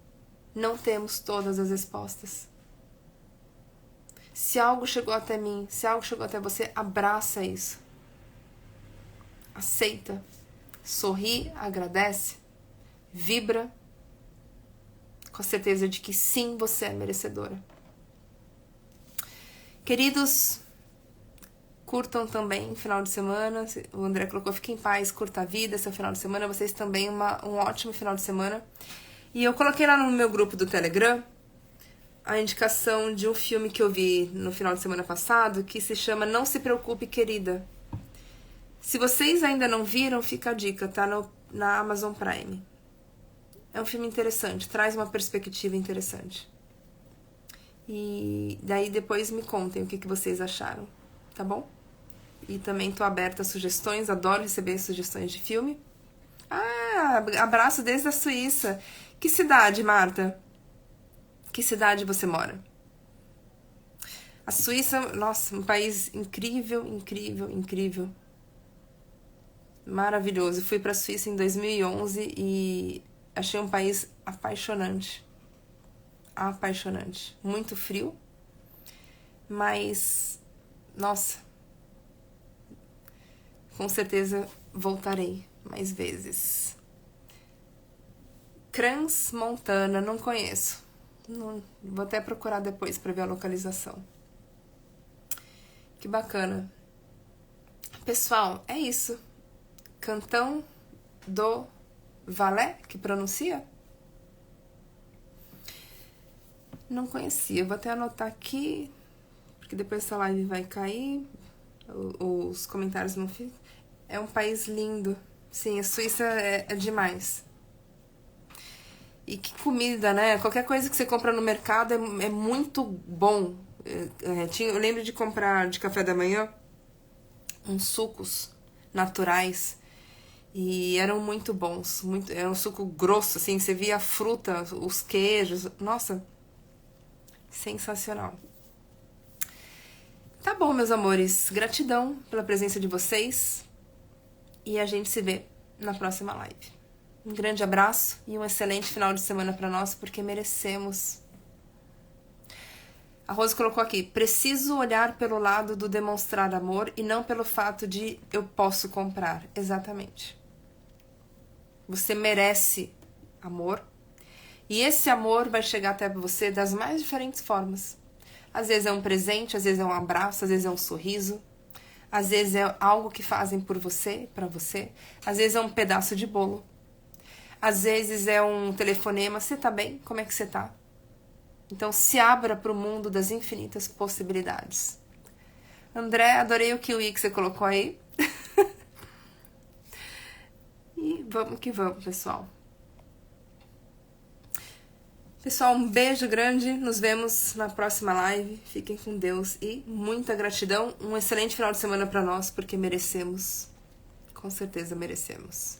[SPEAKER 1] Não temos todas as respostas. Se algo chegou até mim, se algo chegou até você, abraça isso. Aceita. Sorri, agradece. Vibra. Com a certeza de que sim, você é merecedora. Queridos, curtam também final de semana. O André colocou, fique em paz, curta a vida, seu final de semana. Vocês também um ótimo final de semana. E eu coloquei lá no meu grupo do Telegram a indicação de um filme que eu vi no final de semana passado, que se chama Não Se Preocupe, Querida. Se vocês ainda não viram, fica a dica, tá na Amazon Prime. É um filme interessante, traz uma perspectiva interessante. E daí depois me contem o que vocês acharam, tá bom? E também tô aberta a sugestões, adoro receber sugestões de filme. Ah, abraço desde a Suíça. Que cidade, Marta? Que cidade você mora? A Suíça, nossa, um país incrível, incrível, incrível. Maravilhoso. Fui pra Suíça em 2011 e achei um país apaixonante. Apaixonante. Muito frio, mas, nossa, com certeza voltarei mais vezes. Crans Montana, não conheço. Não, vou até procurar depois pra ver a localização. Que bacana. Pessoal, é isso. Cantão do Valais, que pronuncia? Não conhecia, vou até anotar aqui, porque depois essa live vai cair, os comentários não ficam. É um país lindo. Sim, a Suíça é demais. E que comida, né? Qualquer coisa que você compra no mercado é muito bom. Eu lembro de comprar de café da manhã uns sucos naturais e eram muito bons. Era um suco grosso, assim, você via a fruta, os queijos. Nossa, sensacional. Tá bom, meus amores. Gratidão pela presença de vocês. E a gente se vê na próxima live. Um grande abraço e um excelente final de semana para nós, porque merecemos. A Rose colocou aqui: preciso olhar pelo lado do demonstrar amor e não pelo fato de eu posso comprar. Exatamente. Você merece amor. E esse amor vai chegar até você das mais diferentes formas. Às vezes é um presente, às vezes é um abraço, às vezes é um sorriso. Às vezes é algo que fazem por você, pra você. Às vezes é um pedaço de bolo. Às vezes é um telefonema. Você tá bem? Como é que você tá? Então se abra pro mundo das infinitas possibilidades. André, adorei o kiwi que você colocou aí. E vamos que vamos, pessoal. Pessoal, um beijo grande. Nos vemos na próxima live. Fiquem com Deus e muita gratidão. Um excelente final de semana para nós, porque merecemos. Com certeza merecemos.